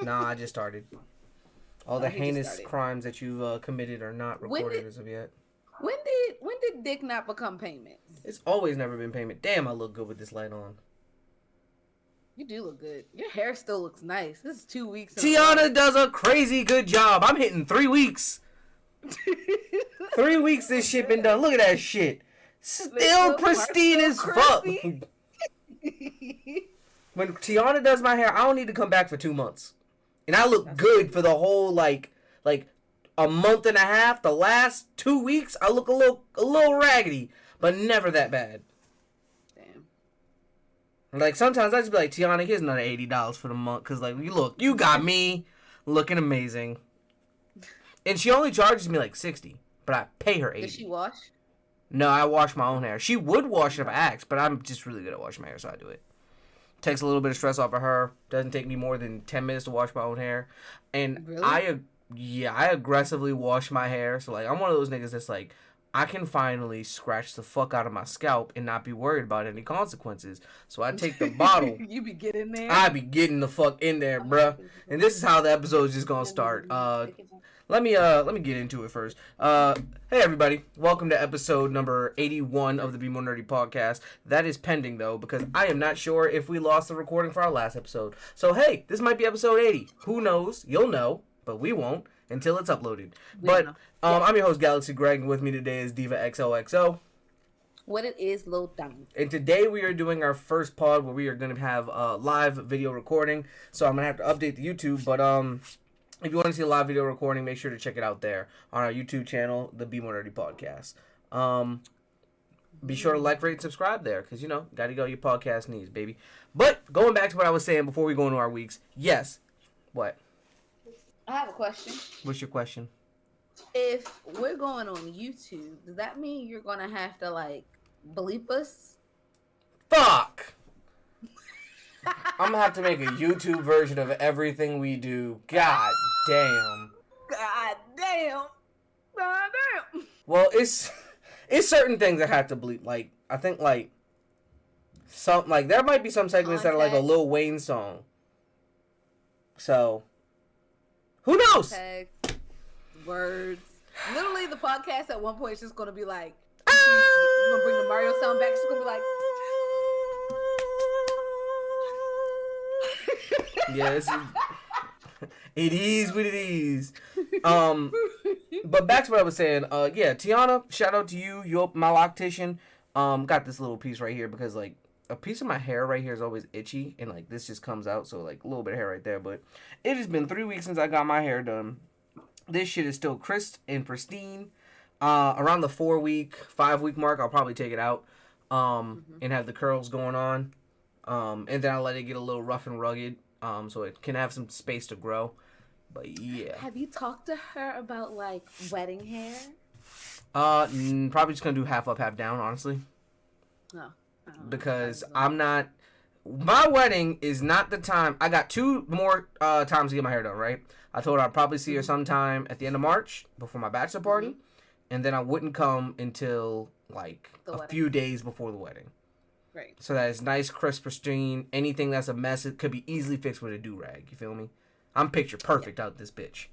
Nah, I just started. All the heinous crimes that you've committed are not recorded as of yet. When did dick not become payments? It's always never been payment. Damn, I look good with this light on. You do look good. Your hair still looks nice. This is 2 weeks. Tiana does a crazy good job. I'm hitting 3 weeks. 3 weeks this shit been done. Look at that shit. Still pristine as fuck. When Tiana does my hair, I don't need to come back for 2 months. And I look good for the whole, like a month and a half. The last 2 weeks, I look a little raggedy, but never that bad. Damn. Like, sometimes I just be like, Tiana, here's another $80 for the month. Because, like, you got me looking amazing. And she only charges me, like, $60. But I pay her $80. Does she wash? No, I wash my own hair. She would wash it if I asked, but I'm just really good at washing my hair, so I do it. Takes a little bit of stress off of her. Doesn't take me more than 10 minutes to wash my own hair. And really? I aggressively wash my hair. So, like, I'm one of those niggas that's like, I can finally scratch the fuck out of my scalp and not be worried about any consequences. So I take the bottle. You be getting there? I be getting the fuck in there, bruh. And this is how the episode is just gonna start. Let me get into it first. Hey everybody, welcome to episode number 81 of the Be More Nerdy podcast. That is pending though, because I am not sure if we lost the recording for our last episode. So hey, this might be episode 80. Who knows? You'll know, but we won't until it's uploaded. But I'm your host Galaxy Greg, and with me today is Diva XOXO. What it is, Lil Dumb. And today we are doing our first pod where we are going to have live video recording. So I'm going to have to update the YouTube, but if you want to see a live video recording, make sure to check it out there on our YouTube channel, the Be More Nerdy Podcast. Be sure to like, rate, and subscribe there, because, you know, got to go your podcast needs, baby. But going back to what I was saying before we go into our weeks, yes. What? I have a question. What's your question? If we're going on YouTube, does that mean you're going to have to, like, bleep us? Fuck! I'm gonna have to make a YouTube version of everything we do. God damn. God damn. God damn. Well, it's certain things I have to bleep. Like, I think, like, there might be some segments that are like a Lil Wayne song. So, who knows? Words. Literally, the podcast at one point is just gonna be like, you're gonna bring the Mario sound back. She's gonna be like, yes, it is what it is. But back to what I was saying. Yeah, Tiana, shout out to you. You're my loctician. Got this little piece right here because like a piece of my hair right here is always itchy, and like this just comes out, so like a little bit of hair right there. But it has been 3 weeks since I got my hair done. This shit is still crisp and pristine. Around the 5 week mark, I'll probably take it out. And have the curls going on. And then I'll let it get a little rough and rugged. So it can have some space to grow. But yeah. Have you talked to her about like wedding hair? Probably just gonna do half up, half down, honestly. No. Because I'm not. My wedding is not the time. I got 2 more times to get my hair done, right? I told her I'd probably see her sometime at the end of March before my bachelor party. And then I wouldn't come until like a few days before the wedding. Right. So that it's nice, crisp, pristine. Anything that's a mess, it could be easily fixed with a do-rag. You feel me? I'm picture perfect out this bitch.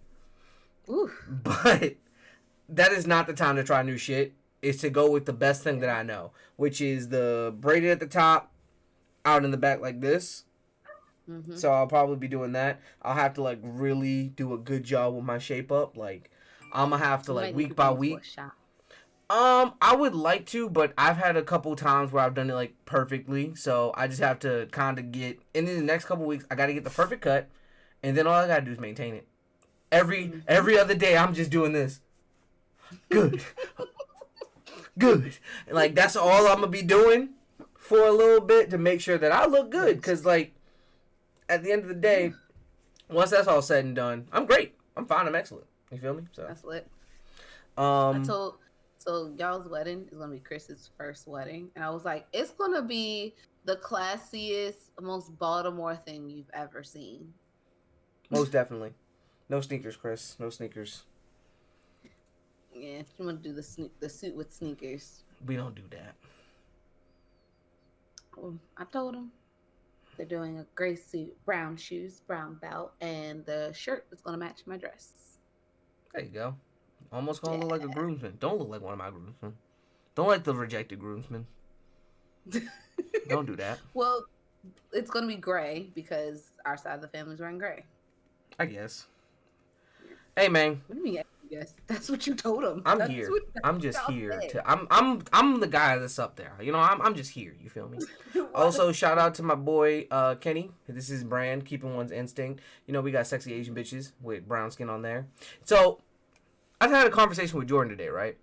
Ooh. But that is not the time to try new shit. It's to go with the best thing that I know, which is the braided at the top, out in the back like this. So I'll probably be doing that. I'll have to like really do a good job with my shape up. Like I'm gonna have to like week by week. I would like to, but I've had a couple times where I've done it like perfectly, so I just have to kind of get. And in the next couple weeks, I got to get the perfect cut, and then all I gotta do is maintain it. Every other day, I'm just doing this. Good, good. Like that's all I'm gonna be doing for a little bit to make sure that I look good. Cause like at the end of the day, once that's all said and done, I'm great. I'm fine. I'm excellent. You feel me? So that's lit. So y'all's wedding is gonna be Chris's first wedding, and I was like, it's gonna be the classiest, most Baltimore thing you've ever seen. Most definitely. No sneakers, Chris. No sneakers. Yeah, if you want to do the suit with sneakers. We don't do that. Well, I told him. They're doing a gray suit, brown shoes, brown belt, and the shirt is gonna match my dress. There you go. Almost gonna Yeah. look like a groomsman. Don't look like one of my groomsmen. Don't like the rejected groomsmen. Don't do that. Well, it's gonna be gray because our side of the family's wearing gray. I guess. Hey man. What do you mean? Yes, that's what you told him. I'm here. I'm just here to. I'm the guy that's up there. You know, I'm just here. You feel me? Also, shout out to my boy Kenny. This is his brand, keeping one's instinct. You know, we got sexy Asian bitches with brown skin on there. So, I had a conversation with Jordan today, right?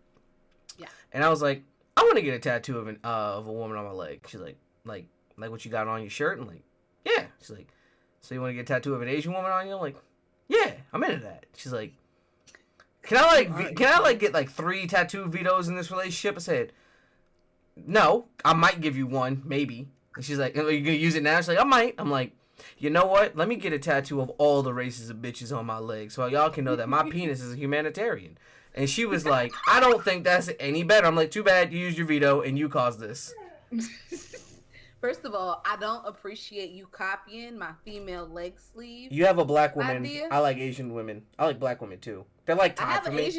Yeah. And I was like, I want to get a tattoo of a woman on my leg. She's like what you got on your shirt? I'm like, yeah. She's like, so you want to get a tattoo of an Asian woman on you? I'm like, yeah, I'm into that. She's like, can I get like 3 tattoo vetoes in this relationship? I said, no, I might give you one, maybe. And she's like, are you gonna use it now? She's like, I might. I'm like, you know what? Let me get a tattoo of all the races of bitches on my leg so y'all can know that my penis is a humanitarian. And she was like, I don't think that's any better. I'm like, too bad you used your veto and you caused this. First of all, I don't appreciate you copying my female leg sleeve. You have a black woman. Idea. I like Asian women. I like black women too. They're like tied for me.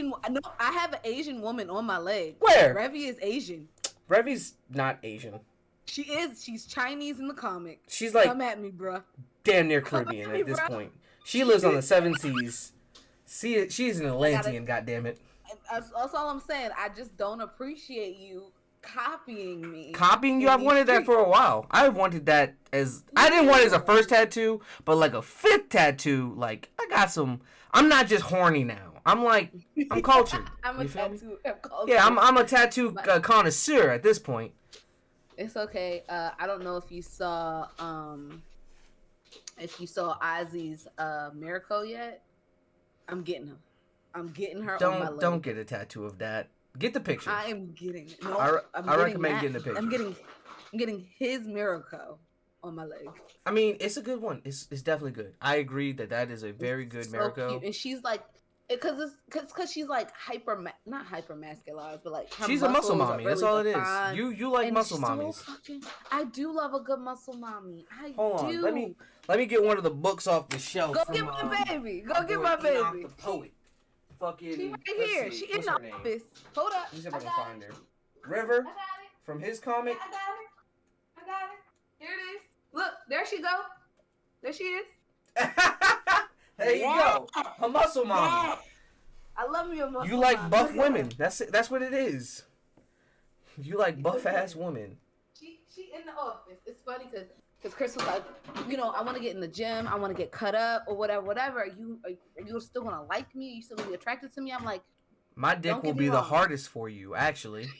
I have an Asian woman on my leg. Where? Revy is Asian. Revy's not Asian. She is. She's Chinese in the comic. She's like, come at me, bruh. Damn near Caribbean at this point. She lives on the 7 seas. She's an Atlantean, goddammit. That's all I'm saying. I just don't appreciate you copying me. Copying you? I've wanted that for a while. I wanted that as... I didn't want it as a first tattoo, but like a 5th tattoo, like, I got some... I'm not just horny now. I'm like, I'm cultured. I'm cultured. Yeah, I'm a tattoo connoisseur at this point. It's okay. I don't know if you saw Ozzy's Miracle yet. I'm getting her. I'm getting her on my leg. Don't get a tattoo of that. Get the picture. I am getting it. No, I recommend getting the picture. I'm getting his Miracle on my leg. I mean, it's a good one. It's definitely good. I agree that is a very good so Miracle. Cute. And she's like, because she's like not hyper masculinized, but like she's a muscle mommy. That's all it is. You like muscle mommies. I do love a good muscle mommy. Hold on. Let me get one of the books off the shelf. Go get my baby. Go get my baby. The poet. Fucking. She right here. She in the office. Hold up. Let me see if I can find her. River. From his comic. I got it. Here it is. Look, there she go. There she is. There you go. A muscle mommy. I love me a muscle. You like buff women. That's it. That's what it is. You like buff ass women. She in the office. It's funny because Chris was like, I want to get in the gym. I want to get cut up or whatever. Are you still gonna like me? Are you still gonna be attracted to me? I'm like, my dick will be the hardest for you, actually.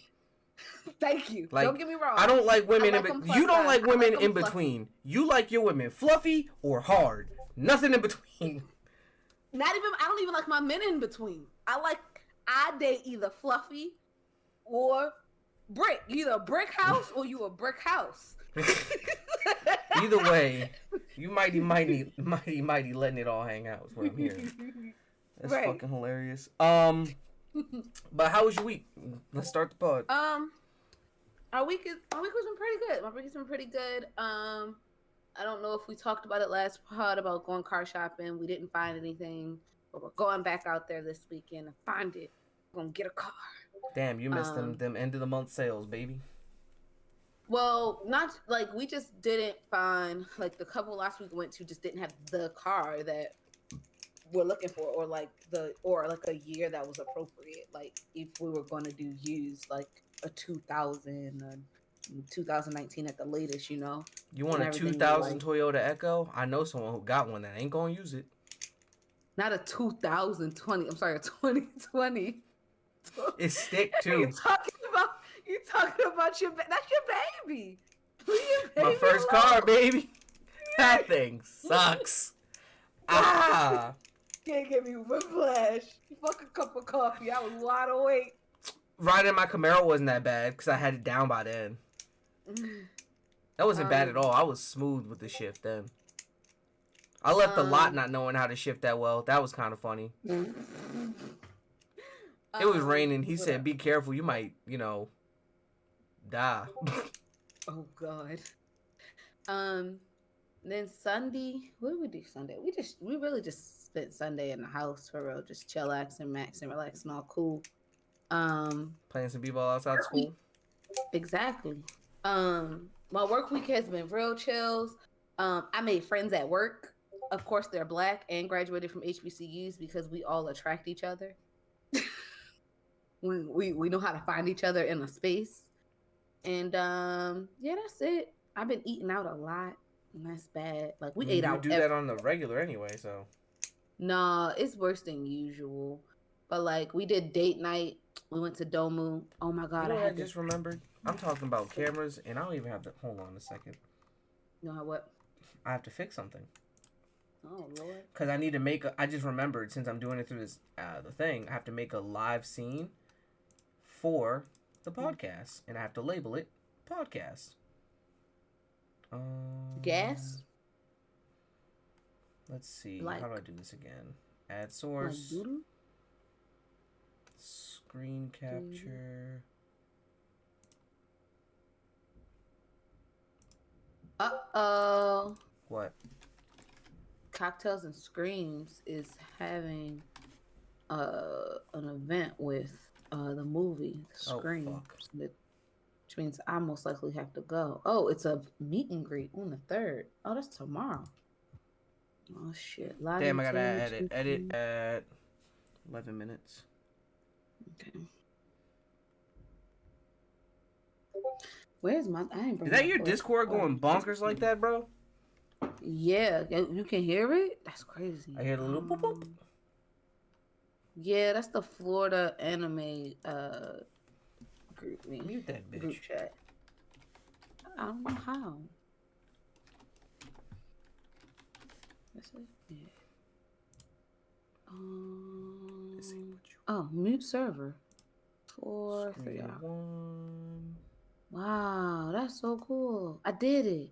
Thank you. Like, don't get me wrong. I don't like women. You don't like women in between. You like your women fluffy or hard. Nothing in between. I don't even like my men in between. I date either fluffy or brick. You either a brick house or you a brick house. Either way, you mighty letting it all hang out is what I'm hearing. That's right. Fucking hilarious. But how was your week? Let's start the pod. Our week has been pretty good. My week has been pretty good. I don't know if we talked about it last pod about going car shopping. We didn't find anything, but we're going back out there this weekend to find it. We're gonna get a car. Damn, you missed them end of the month sales, baby. Well, not like we just didn't find like the couple last week we went to just didn't have the car that we're looking for, or like a year that was appropriate. Like if we were going to do used, like a 2019 at the latest, You want a 2000 Toyota Echo? I know someone who got one that ain't gonna use it. Not a 2020. I'm sorry, a 2020. It's stick too. You talking about that's your baby. My first car, baby. That thing sucks. Can't give me whiplash. Fuck a cup of coffee. I was wide awake. Riding my Camaro wasn't that bad because I had it down by then. That wasn't bad at all. I was smooth with the shift then. I left the lot not knowing how to shift that well. That was kind of funny. It was raining. He said, be careful. You might, die. Oh, God. Then Sunday, what did we do Sunday? We really just spent Sunday in the house for real, just chillaxing, maxing, relaxing, all cool. Playing some b-ball outside school. Exactly. My work week has been real chills. I made friends at work. Of course, they're black and graduated from HBCUs because we all attract each other. we know how to find each other in a space. And yeah, that's it. I've been eating out a lot, and that's bad. Like we ate You out do that on the regular anyway, so. Nah, it's worse than usual. But like we did date night. We went to Domu. Oh my You god, know I what I had just this. remembered? I'm talking about cameras, and I don't even have to. Hold on a second. You know what? I have to fix something. Oh Lord. Because I need to make I just remembered, since I'm doing it through this the thing, I have to make a live scene for the podcast, and I have to label it podcast. Gas? Let's see. Like, how do I do this again? Add source. like doodle? Screen capture. Uh-oh. What? Cocktails and Screams is having an event with the movie Scream. Oh, fuck. Which means I most likely have to go. Oh, it's a meet and greet on the 3rd. Oh, that's tomorrow. Oh shit. Live Damn, I gotta edit at 11 minutes. Okay. Where's my? I ain't. Is that your Discord going bonkers like that, bro? Yeah, you can hear it. That's crazy. I hear the little boop boop. Yeah, that's the Florida anime group. Mute that bitch. Group chat. I don't know how. That's it. Yeah. Oh, mute server. 4 for y'all. 1. Wow, that's so cool. I did it.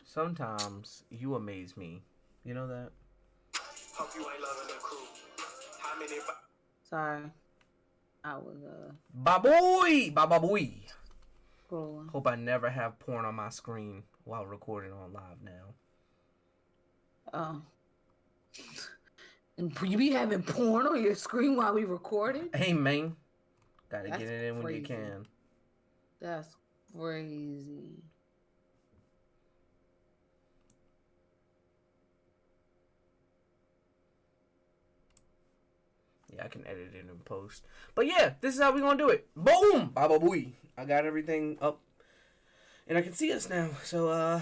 Sometimes you amaze me. You know that? Hope you ain't loving the crew. How many? Sorry. I was Baboy! scrolling. Hope I never have porn on my screen while recording on live now. Oh. And you be having porn on your screen while we recording? Hey, man. Gotta That's get it in when crazy. you can. That's crazy. Yeah, I can edit it in post. But yeah, this is how we gonna do it. Boom! Baba booey. I got everything up. And I can see us now. So,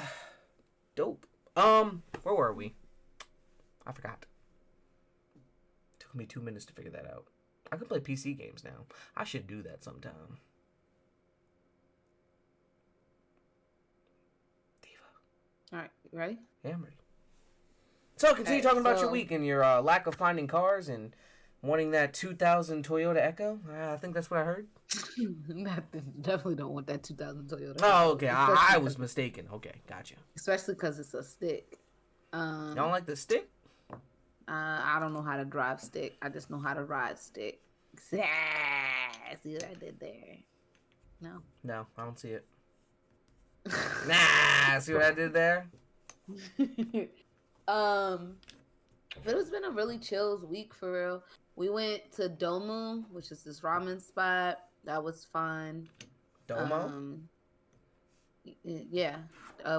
dope. Where were we? I forgot. Took me 2 minutes to figure that out. I can play PC games now. I should do that sometime. All right, you ready? Yeah, I'm ready. So, continue talking about your week and your lack of finding cars and wanting that 2000 Toyota Echo. I think that's what I heard. Definitely don't want that 2000 Toyota. Oh, okay. I was mistaken. Okay, gotcha. Especially because it's a stick. You don't like the stick? I don't know how to drive stick. I just know how to ride stick. See what I did there? No. No, I don't see it. Nah, see what I did there? But it's been a really chills week for real. We went to Domu, which is this ramen spot. That was fun. Domo? Yeah.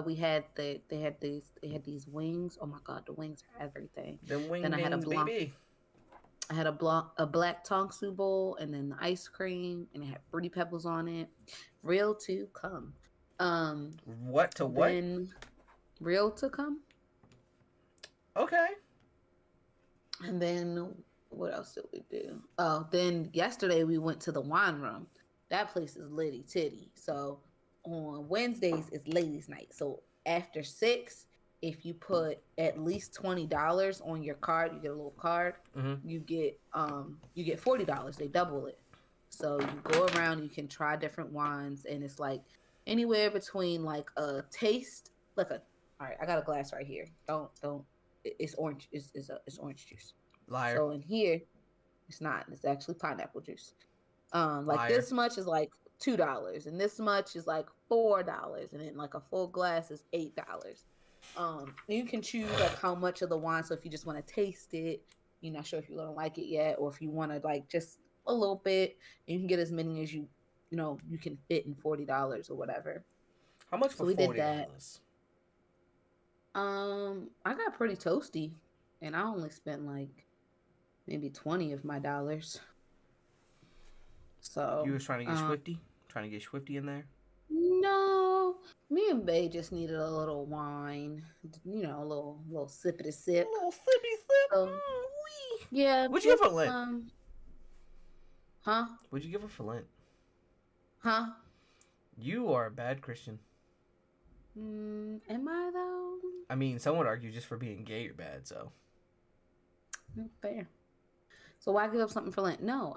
We had they had these wings. Oh my god, the wings are everything. Them wing then I had baby. I had a black tongsu bowl and then the ice cream and it had fruity pebbles on it. Real to come. What to what? Real to come. Okay. And then what else did we do? Oh, then yesterday we went to the wine room. That place is litty titty. So on Wednesdays is ladies' night. So after 6, if you put at least $20 on your card, you get a little card. Mm-hmm. You get $40. They double it. So you go around, you can try different wines, and it's like anywhere between like a taste, like a. All right, I got a glass right here. Don't. It's orange. It's orange juice. Liar. So in here, it's not. It's actually pineapple juice. Like Liar. this much is like $2, and this much is like $4, and then like a full glass is $8. You can choose like how much of the wine. So if you just want to taste it, you're not sure if you're gonna like it yet, or if you want to like just a little bit, you can get as many as you can fit in $40 or whatever. How much for $40? Did that. I got pretty toasty, and I only spent like maybe 20 of my dollars. So you was trying to get Swifty? Trying to get Swifty in there? No, me and Bae just needed a little wine, a little sippity sip. A little sippy sip. So, yeah. What'd you give her for Lent? Huh? What'd you give her for Lent? Huh? You are a bad Christian. Am I though? I mean, some would argue just for being gay you're bad, so. Fair. So why give up something for Lent? No,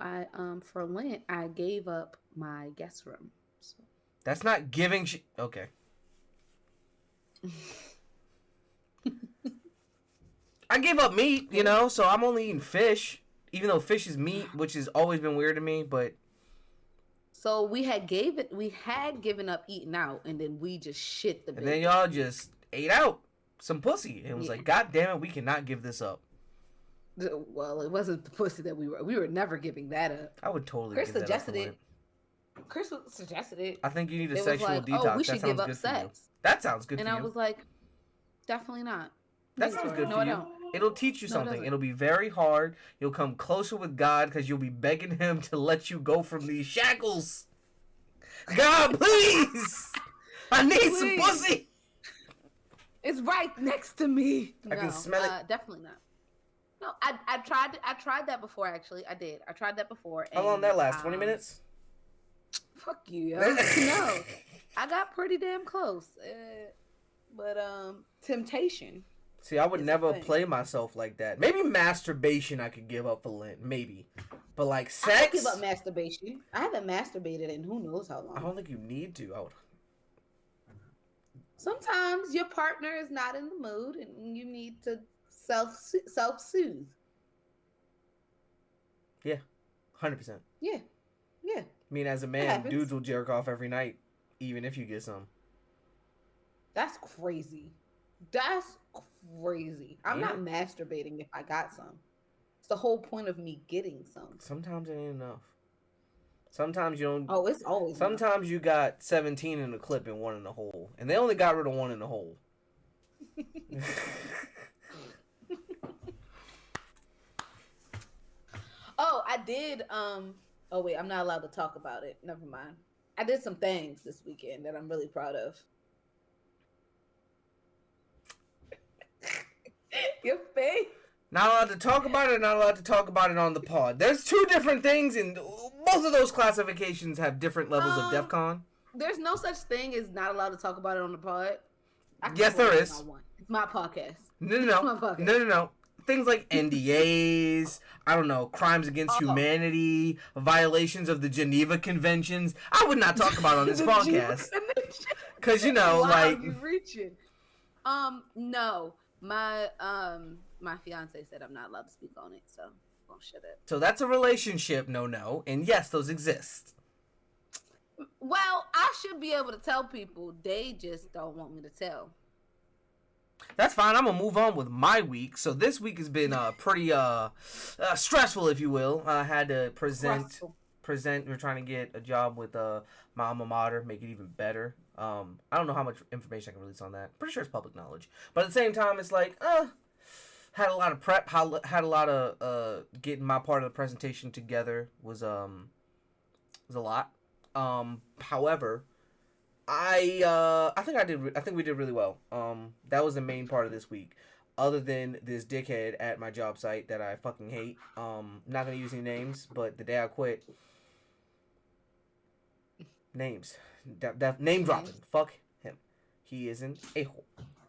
for Lent I gave up my guest room. So. That's not giving okay. I gave up meat, so I'm only eating fish, even though fish is meat, which has always been weird to me, but. So we had given up eating out, and then we just shit the bed. And then y'all just ate out some pussy, and was like, God damn it, we cannot give this up. Well, it wasn't the pussy that we were never giving that up. I would totally Chris give that suggested up it. Chris suggested it. I think you need a sexual detox. Oh, we should give up sex. That sounds good for you. And I was like, definitely not. That sounds good for you. Don't. It'll teach you something. It'll be very hard. You'll come closer with God because you'll be begging him to let you go from these shackles. God, please! I need some pussy! It's right next to me. I can smell it. Definitely not. No, I tried that before, actually. I did. I tried that before. How long that last? 20 minutes? Fuck you, yo. No. I got pretty damn close. But temptation. See, I would never play myself like that. Maybe masturbation I could give up for Lent. Maybe. But like sex? I could give up masturbation. I haven't masturbated in who knows how long. I don't think you need to. Sometimes your partner is not in the mood and you need to self-soothe. Yeah. 100%. Yeah. Yeah. I mean, as a man, dudes will jerk off every night, even if you get some. That's crazy. I'm not masturbating if I got some. It's the whole point of me getting some. Sometimes it ain't enough. Sometimes you don't. Oh, it's always Sometimes enough. You got 17 in the clip and 1 in the hole. And they only got rid of 1 in the hole. Oh, I did. Oh, wait, I'm not allowed to talk about it. Never mind. I did some things this weekend that I'm really proud of. Your face. Not allowed to talk about it, not allowed to talk about it on the pod. There's 2 different things, and both of those classifications have different levels of DEFCON. There's no such thing as not allowed to talk about it on the pod. Yes, there is. It's my podcast. No. Things like NDAs, I don't know, crimes against humanity, violations of the Geneva Conventions. I would not talk about on this podcast. Because, wow, you're reaching. No. My fiance said I'm not allowed to speak on it, so I'll shut up. So that's a relationship no, and yes, those exist. Well, I should be able to tell people. They just don't want me to tell. That's fine. I'm gonna move on with my week. So this week has been pretty stressful, if you will. I had to present. We're trying to get a job with my alma mater, make it even better. I don't know how much information I can release on that. Pretty sure it's public knowledge. But at the same time, it's like, had a lot of prep. Had a lot of getting my part of the presentation together was a lot. However, I think we did really well. That was the main part of this week. Other than this dickhead at my job site that I fucking hate. Not gonna use any names, but the day I quit. Names. Name dropping. Fuck him. He is an a-hole.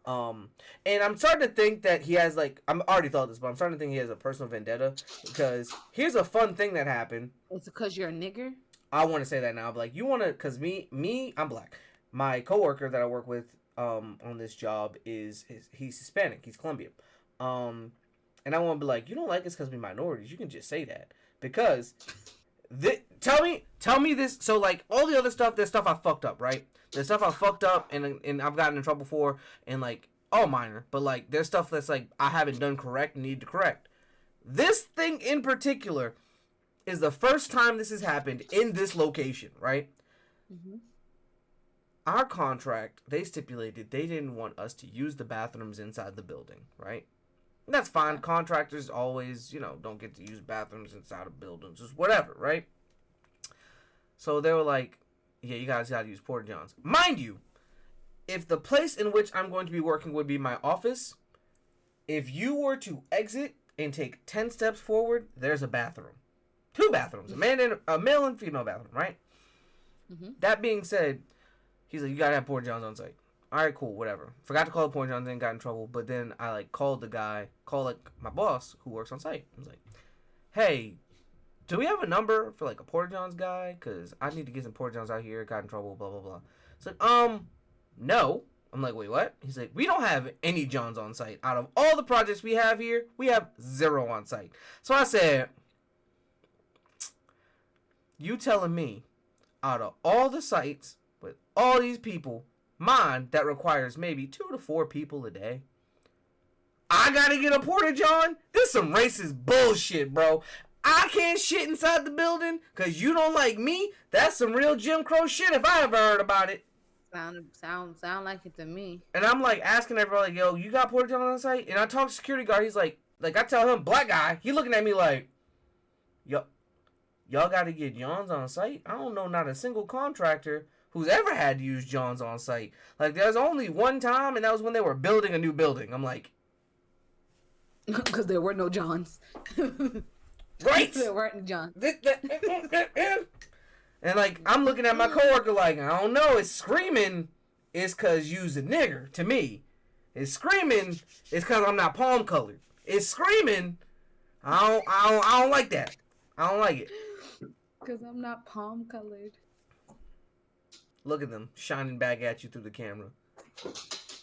And I'm starting to think that he has I'm already thought this, but I'm starting to think he has a personal vendetta because here's a fun thing that happened. It's because you're a nigger? I want to say that now. I'm like, you want to, because I'm black. My coworker that I work with on this job he's Hispanic. He's Colombian. And I want to be like, you don't like us because we're minorities. You can just say that. Because Tell me this. So like all the other stuff, there's stuff I fucked up, right? There's stuff I fucked up and I've gotten in trouble for, and like all minor, but like there's stuff that's like I haven't done correct and need to correct. This thing in particular is the first time this has happened in this location, right? Mm-hmm. Our contract, they stipulated they didn't want us to use the bathrooms inside the building, right? And that's fine. Contractors always, don't get to use bathrooms inside of buildings. Just whatever, right? So they were like, yeah, you guys got to use porta johns. Mind you, if the place in which I'm going to be working would be my office, if you were to exit and take 10 steps forward, there's a bathroom. 2 bathrooms. A male and female bathroom, right? Mm-hmm. That being said, he's like, you got to have porta johns on site. All right, cool, whatever. Forgot to call the porta johns and got in trouble. But then I like called my boss who works on site. I was like, hey, do we have a number for like a porta johns guy? Because I need to get some porta johns out here. Got in trouble, blah, blah, blah. It's like, no. I'm like, wait, what? He's like, we don't have any johns on site. Out of all the projects we have here, we have 0 on site. So I said, you telling me out of all the sites with all these people, mine that requires maybe 2 to 4 people a day, I gotta get a porta john? This some racist bullshit, bro. I can't shit inside the building because you don't like me? That's some real Jim Crow shit if I ever heard about it. Sound like it to me. And I'm like asking everybody, like, yo, you got porta john on site? And I talk to security guard. He's like I tell him, black guy. He looking at me like, y'all got to get johns on site? I don't know not a single contractor who's ever had to use johns on site. Like, there's only one time, and that was when they were building a new building. I'm like, because there were no johns. Right? There weren't johns. And, like, I'm looking at my coworker like, I don't know, it's screaming it's because you's a nigger to me. It's screaming it's because I'm not palm colored. It's screaming I don't like that. I don't like it. Because I'm not palm colored. Look at them shining back at you through the camera.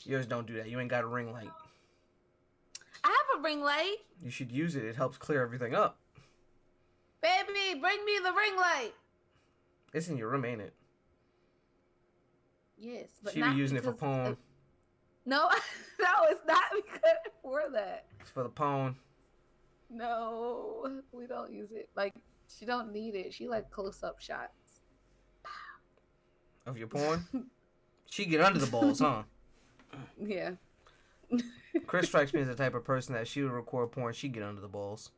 Yours don't do that. You ain't got a ring light. I have a ring light. You should use it. It helps clear everything up. Baby, bring me the ring light. It's in your room, ain't it? Yes, but she be using it for porn. No, it's not. We couldn't afford that. It's for the porn. No, we don't use it. Like, she don't need it. She like close-up shots. Of your porn? She get under the balls, huh? Yeah. Chris strikes me as the type of person that she would record porn, she'd get under the balls.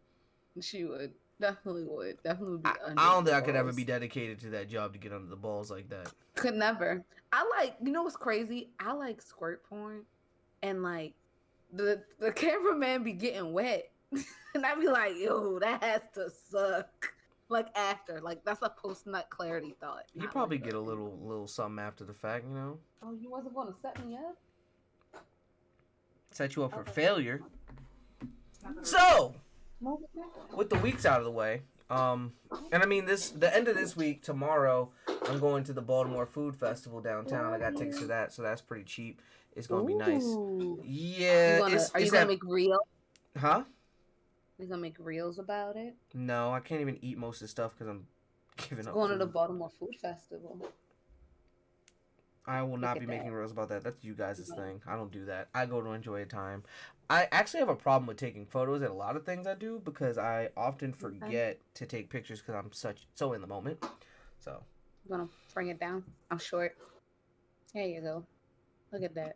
She would. Definitely would. Definitely would be under I don't think balls. I could ever be dedicated to that job to get under the balls like that. Could never. You know what's crazy? I like squirt porn, and like the cameraman be getting wet. And I be like, yo, that has to suck. Like after, like that's a post-nut clarity thought. You probably get a little something after the fact, you know? Oh, you wasn't going to set me up? Set you up for failure. So, with the weeks out of the way, and I mean the end of this week, tomorrow, I'm going to the Baltimore Food Festival downtown. I got tickets to that, so that's pretty cheap. It's gonna be nice. Yeah. Are you gonna make reels? Huh? You gonna make reels about it? No, I can't even eat most of the stuff because I'm giving up. Going to the Baltimore Food Festival. I will not be making reels about that. That's you guys' thing. I don't do that. I go to enjoy a time. I actually have a problem with taking photos at a lot of things I do because I often forget to take pictures because I'm so in the moment. So. You gonna bring it down? I'm short. There you go. Look at that.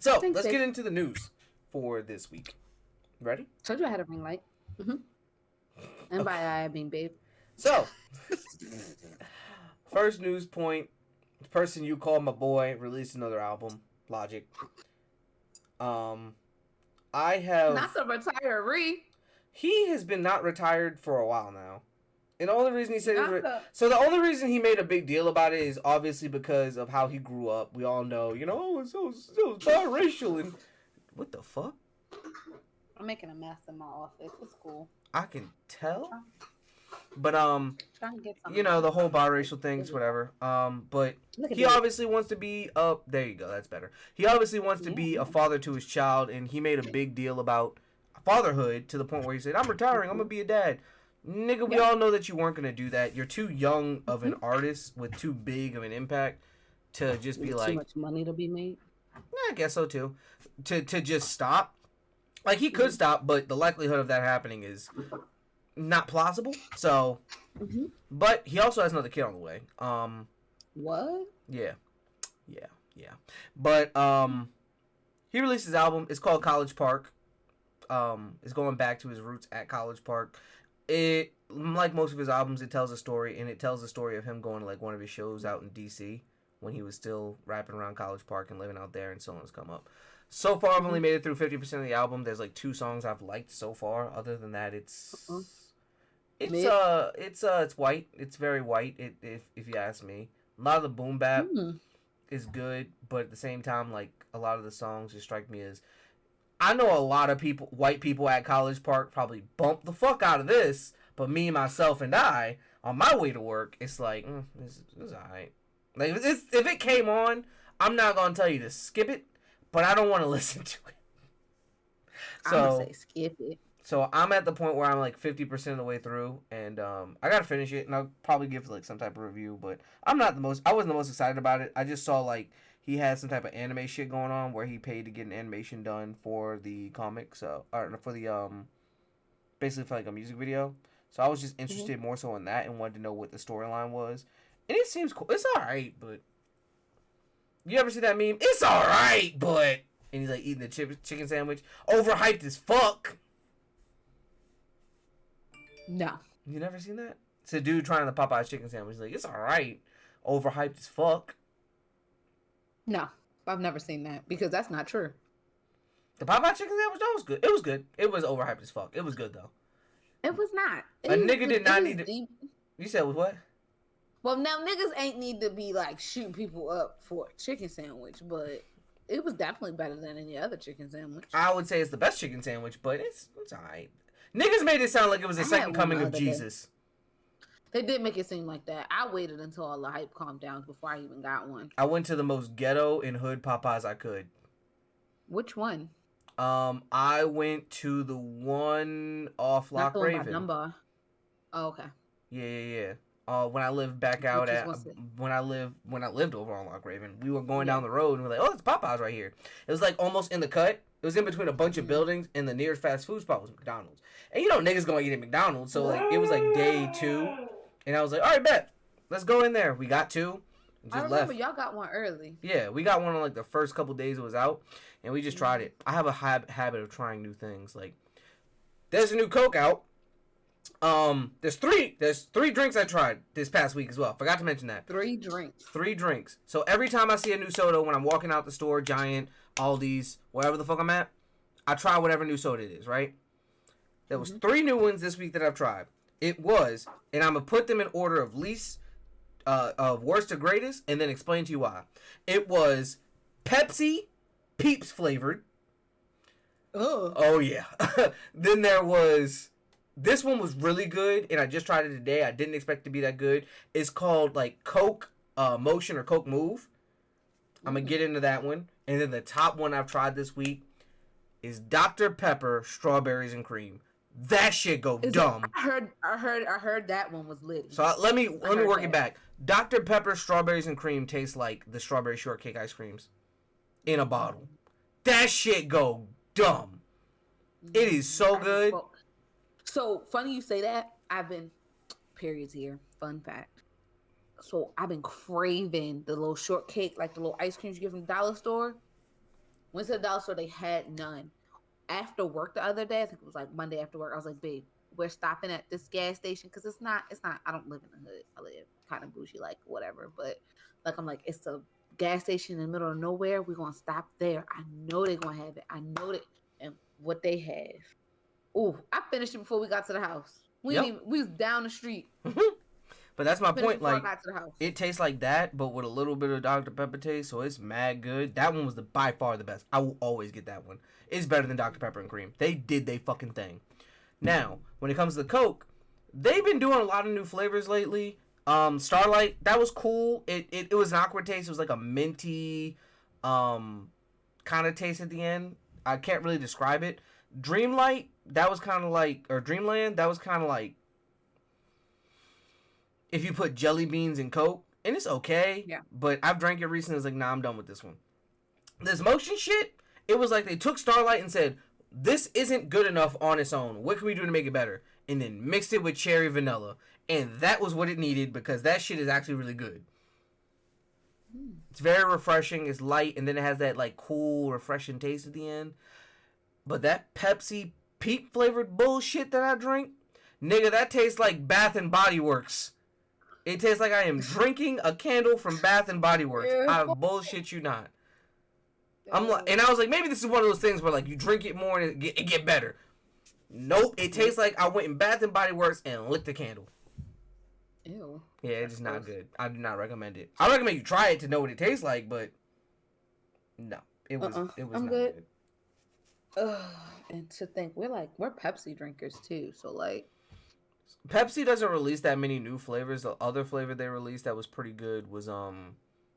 So let's get into the news for this week. Ready? Told you I had a ring light. Mm-hmm. And by that I mean babe. So, first news point: the person you call my boy released another album, Logic. I have not the retiree. He has been not retired for a while now. And the only reason he said the only reason he made a big deal about it is obviously because of how he grew up. We all know, it was biracial and what the fuck? I'm making a mess in my office. It's cool. I can tell. But the whole biracial things, whatever. But he obviously wants to be there you go, that's better. He obviously wants to be a father to his child, and he made a big deal about, I fatherhood to the point where he said, I'm retiring, I'm gonna be a dad. Nigga, we all know that you weren't gonna do that. You're too young of an artist with too big of an impact to just be like, too much money to be made. Yeah, I guess so too. To just stop. Like, he could stop, but the likelihood of that happening is not plausible. So, but he also has another kid on the way. What? Yeah. But he released his album. It's called College Park. It's going back to his roots at College Park. It, like most of his albums, it tells a story, and it tells the story of him going to like one of his shows out in DC when he was still rapping around College Park and living out there, and Songs Come Up. So far, I've only made it through 50% of the album. There's like 2 songs I've liked so far. Other than that, it's white. It's very white. If you ask me, a lot of the boom bap is good, but at the same time, like a lot of the songs just strike me as, I know a lot of people, white people at College Park, probably bump the fuck out of this, but me, myself, and I, on my way to work, it's like, it's alright. Like, if it came on, I'm not gonna tell you to skip it, but I don't want to listen to it. So, I'm gonna say skip it. So I'm at the point where I'm like 50% of the way through, and I gotta finish it, and I'll probably give like some type of review. But I wasn't the most excited about it. I just saw like he had some type of anime shit going on where he paid to get an animation done for the comic, or for the basically for like a music video. So I was just interested more so in that and wanted to know what the storyline was. And it seems cool. It's alright, but you ever see that meme? It's alright, but, and he's like eating the chicken sandwich, overhyped as fuck. No. You never seen that? It's a dude trying the Popeye's chicken sandwich. He's like, it's alright, overhyped as fuck. No, I've never seen that because that's not true. The Popeye chicken sandwich, that was good. It was good. It was overhyped as fuck. It was good though. It was not. A nigga did not need to. You said with what? Well, now niggas ain't need to be like shooting people up for a chicken sandwich, but it was definitely better than any other chicken sandwich. I would say it's the best chicken sandwich, but it's alright. Niggas made it sound like it was the second coming of Jesus. They did make it seem like that. I waited until all the hype calmed down before I even got one. I went to the most ghetto and hood Popeyes I could. Which one? I went to the one off Lock Raven. Number. Oh, okay. Yeah. When I lived back out when I lived over on Lock Raven, we were going down the road and we're like, oh, it's Popeyes right here. It was like almost in the cut. It was in between a bunch of buildings, and the nearest fast food spot was McDonald's. And you know niggas gonna eat at McDonald's, so like it was like day 2, and I was like, all right, bet, let's go in there. We got 2. I remember y'all got one early. Yeah, we got one on like the first couple days it was out, and we just tried it. I have a habit of trying new things. Like, there's a new Coke out. There's three drinks I tried this past week as well. Forgot to mention that. 3 drinks. 3 drinks. So every time I see a new soda, when I'm walking out the store, Giant, Aldi's, wherever the fuck I'm at, I try whatever new soda it is, right? There was 3 new ones this week that I've tried. It was, and I'm gonna put them in order of worst to greatest, and then explain to you why. It was Pepsi, Peeps flavored. Oh yeah. Then there was, this one was really good, and I just tried it today. I didn't expect it to be that good. It's called like Coke Motion or Coke Move. I'm gonna get into that one, and then the top one I've tried this week is Dr. Pepper Strawberries and Cream. That shit go dumb. I heard that one was lit. So let me work it back. Dr. Pepper Strawberries and Cream tastes like the strawberry shortcake ice creams in a bottle. That shit go dumb. It is so good. So funny you say that. I've been, periods here. Fun fact. So I've been craving the little shortcake, like the little ice creams you get from the dollar store. Went to the dollar store, they had none. After work the other day, I think it was like Monday after work, I was like, babe, we're stopping at this gas station because it's not, I don't live in the hood. I live kind of bougie, like whatever. But like, I'm like, it's a gas station in the middle of nowhere. We're going to stop there. I know they're going to have it. I know that. And what they have. Ooh, I finished it before we got to the house. We was down the street. But that's my point. Like, it tastes like that, but with a little bit of Dr. Pepper taste, so it's mad good. That one was by far the best. I will always get that one. It's better than Dr. Pepper and Cream. They did they fucking thing. Now, when it comes to Coke, they've been doing a lot of new flavors lately. Starlight, that was cool. It was an awkward taste. It was like a minty kind of taste at the end. I can't really describe it. Dreamlight, that was kind of like, or Dreamland, that was kind of like if you put jelly beans in Coke, and it's okay. Yeah. But I've drank it recently. It's like, nah, I'm done with this one. This motion shit, it was like they took Starlight and said, this isn't good enough on its own. What can we do to make it better? And then mixed it with cherry vanilla. And that was what it needed because that shit is actually really good. It's very refreshing. It's light. And then it has that like cool, refreshing taste at the end. But that Pepsi peat flavored bullshit that I drink, nigga, that tastes like Bath and Body Works. It tastes like I am drinking a candle from Bath and Body Works. I bullshit you not. I'm like, and I was like, maybe this is one of those things where like you drink it more and it get better. Nope, it tastes like I went in Bath and Body Works and lit the candle. Ew. Yeah, it's just not good. I do not recommend it. I recommend you try it to know what it tastes like, but no, it was I'm not good. And to think we're Pepsi drinkers too, so like Pepsi doesn't release that many new flavors. The other flavor they released that was pretty good was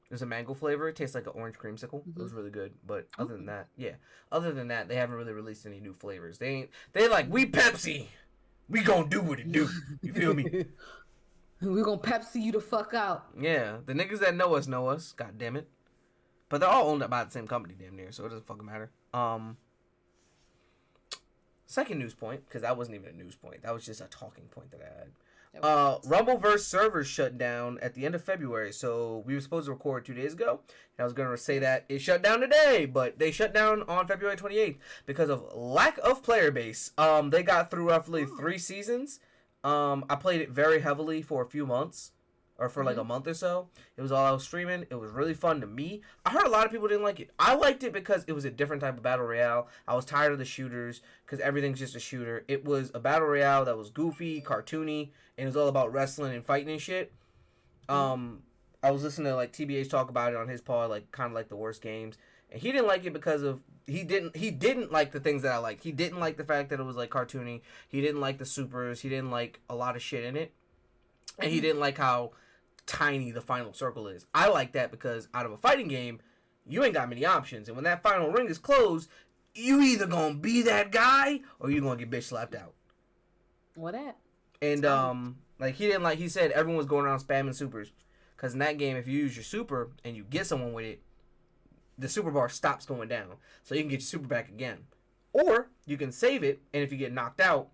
there's a mango flavor. It tastes like an orange creamsicle. Mm-hmm. It was really good. But other than that, they haven't really released any new flavors. They like, we Pepsi. We gonna do what it do. You feel me? We gonna Pepsi you the fuck out. Yeah. The niggas that know us. God damn it. But they're all owned by the same company damn near, so it doesn't fucking matter. Second news point, because that wasn't even a news point. That was just a talking point that I had. Rumbleverse servers shut down at the end of February, so we were supposed to record 2 days ago. And I was going to say that it shut down today, but they shut down on February 28th because of lack of player base. They got through roughly 3 seasons. I played it very heavily for a few months, or for like a month or so. It was all I was streaming. It was really fun to me. I heard a lot of people didn't like it. I liked it because it was a different type of battle royale. I was tired of the shooters because everything's just a shooter. It was a battle royale that was goofy, cartoony, and it was all about wrestling and fighting and shit. I was listening to like TBH talk about it on his pod, like kind of like the worst games, and he didn't like it because of he didn't like the things that I liked. He didn't like the fact that it was like cartoony. He didn't like the supers. He didn't like a lot of shit in it, and he didn't like how tiny the final circle is. I like that because out of a fighting game, you ain't got many options, and when that final ring is closed, you either gonna be that guy or you gonna get bitch slapped out. What at? And like he said everyone was going around spamming supers, because in that game if you use your super and you get someone with it, the super bar stops going down, so you can get your super back again, or you can save it, and if you get knocked out,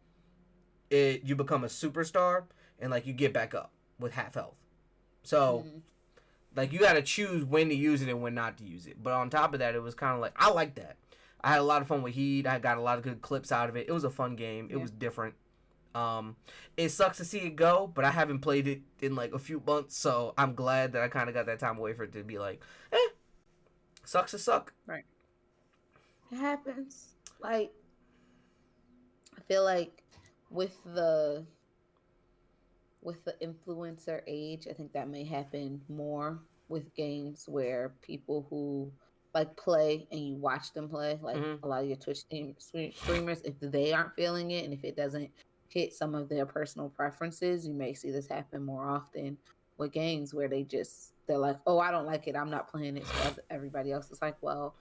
you become a superstar and like you get back up with half health. So, like, you gotta choose when to use it and when not to use it. But on top of that, it was kind of like, I like that. I had a lot of fun with Heat. I got a lot of good clips out of it. It was a fun game. It was different. It sucks to see it go, but I haven't played it in, like, a few months, so I'm glad that I kind of got that time away for it to be like, sucks to suck. Right. It happens. Like, I feel like with the influencer age, I think that may happen more with games where people who like play and you watch them play, like a lot of your Twitch streamers, if they aren't feeling it and if it doesn't hit some of their personal preferences, you may see this happen more often with games where they're like, oh, I don't like it, I'm not playing it. So everybody else is like, well,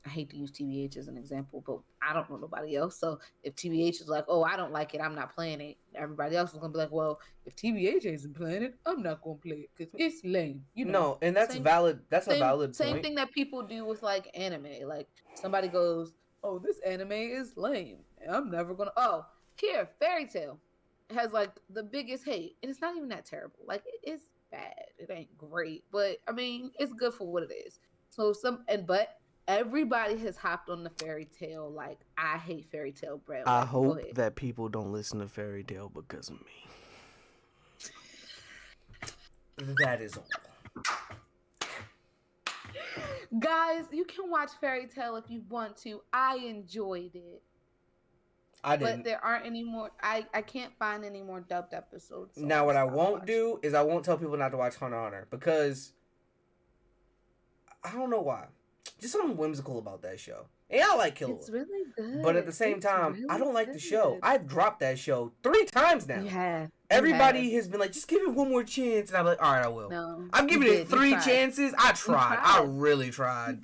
I hate to use TBH as an example, but I don't know nobody else. So if TBH is like, oh, I don't like it, I'm not playing it, everybody else is going to be like, well, if TBH isn't playing it, I'm not going to play it because it's lame. You know? No, and that's valid. That's a valid point. Same thing that people do with like anime. Like somebody goes, oh, this anime is lame. I'm never going to. Oh, here, Fairy Tail has like the biggest hate. And it's not even that terrible. Like it's bad. It ain't great. But I mean, it's good for what it is. So but everybody has hopped on the Fairy Tail. Like, I hate Fairy Tail bread. I hope that people don't listen to Fairy Tail because of me. That is all. Guys, you can watch Fairy Tail if you want to. I enjoyed it. I didn't. But there aren't any more. I can't find any more dubbed episodes. So now, what I won't do is I won't tell people not to watch Hunter x Hunter because I don't know why. Just something whimsical about that show. And I like Killer. It's really good. But at the same time, really I don't like the show. I've dropped that show 3 times now. Yeah. Everybody has been like, just give it one more chance. And I'm like, all right, I will. No, I'm giving it 3 chances. I tried. I really tried.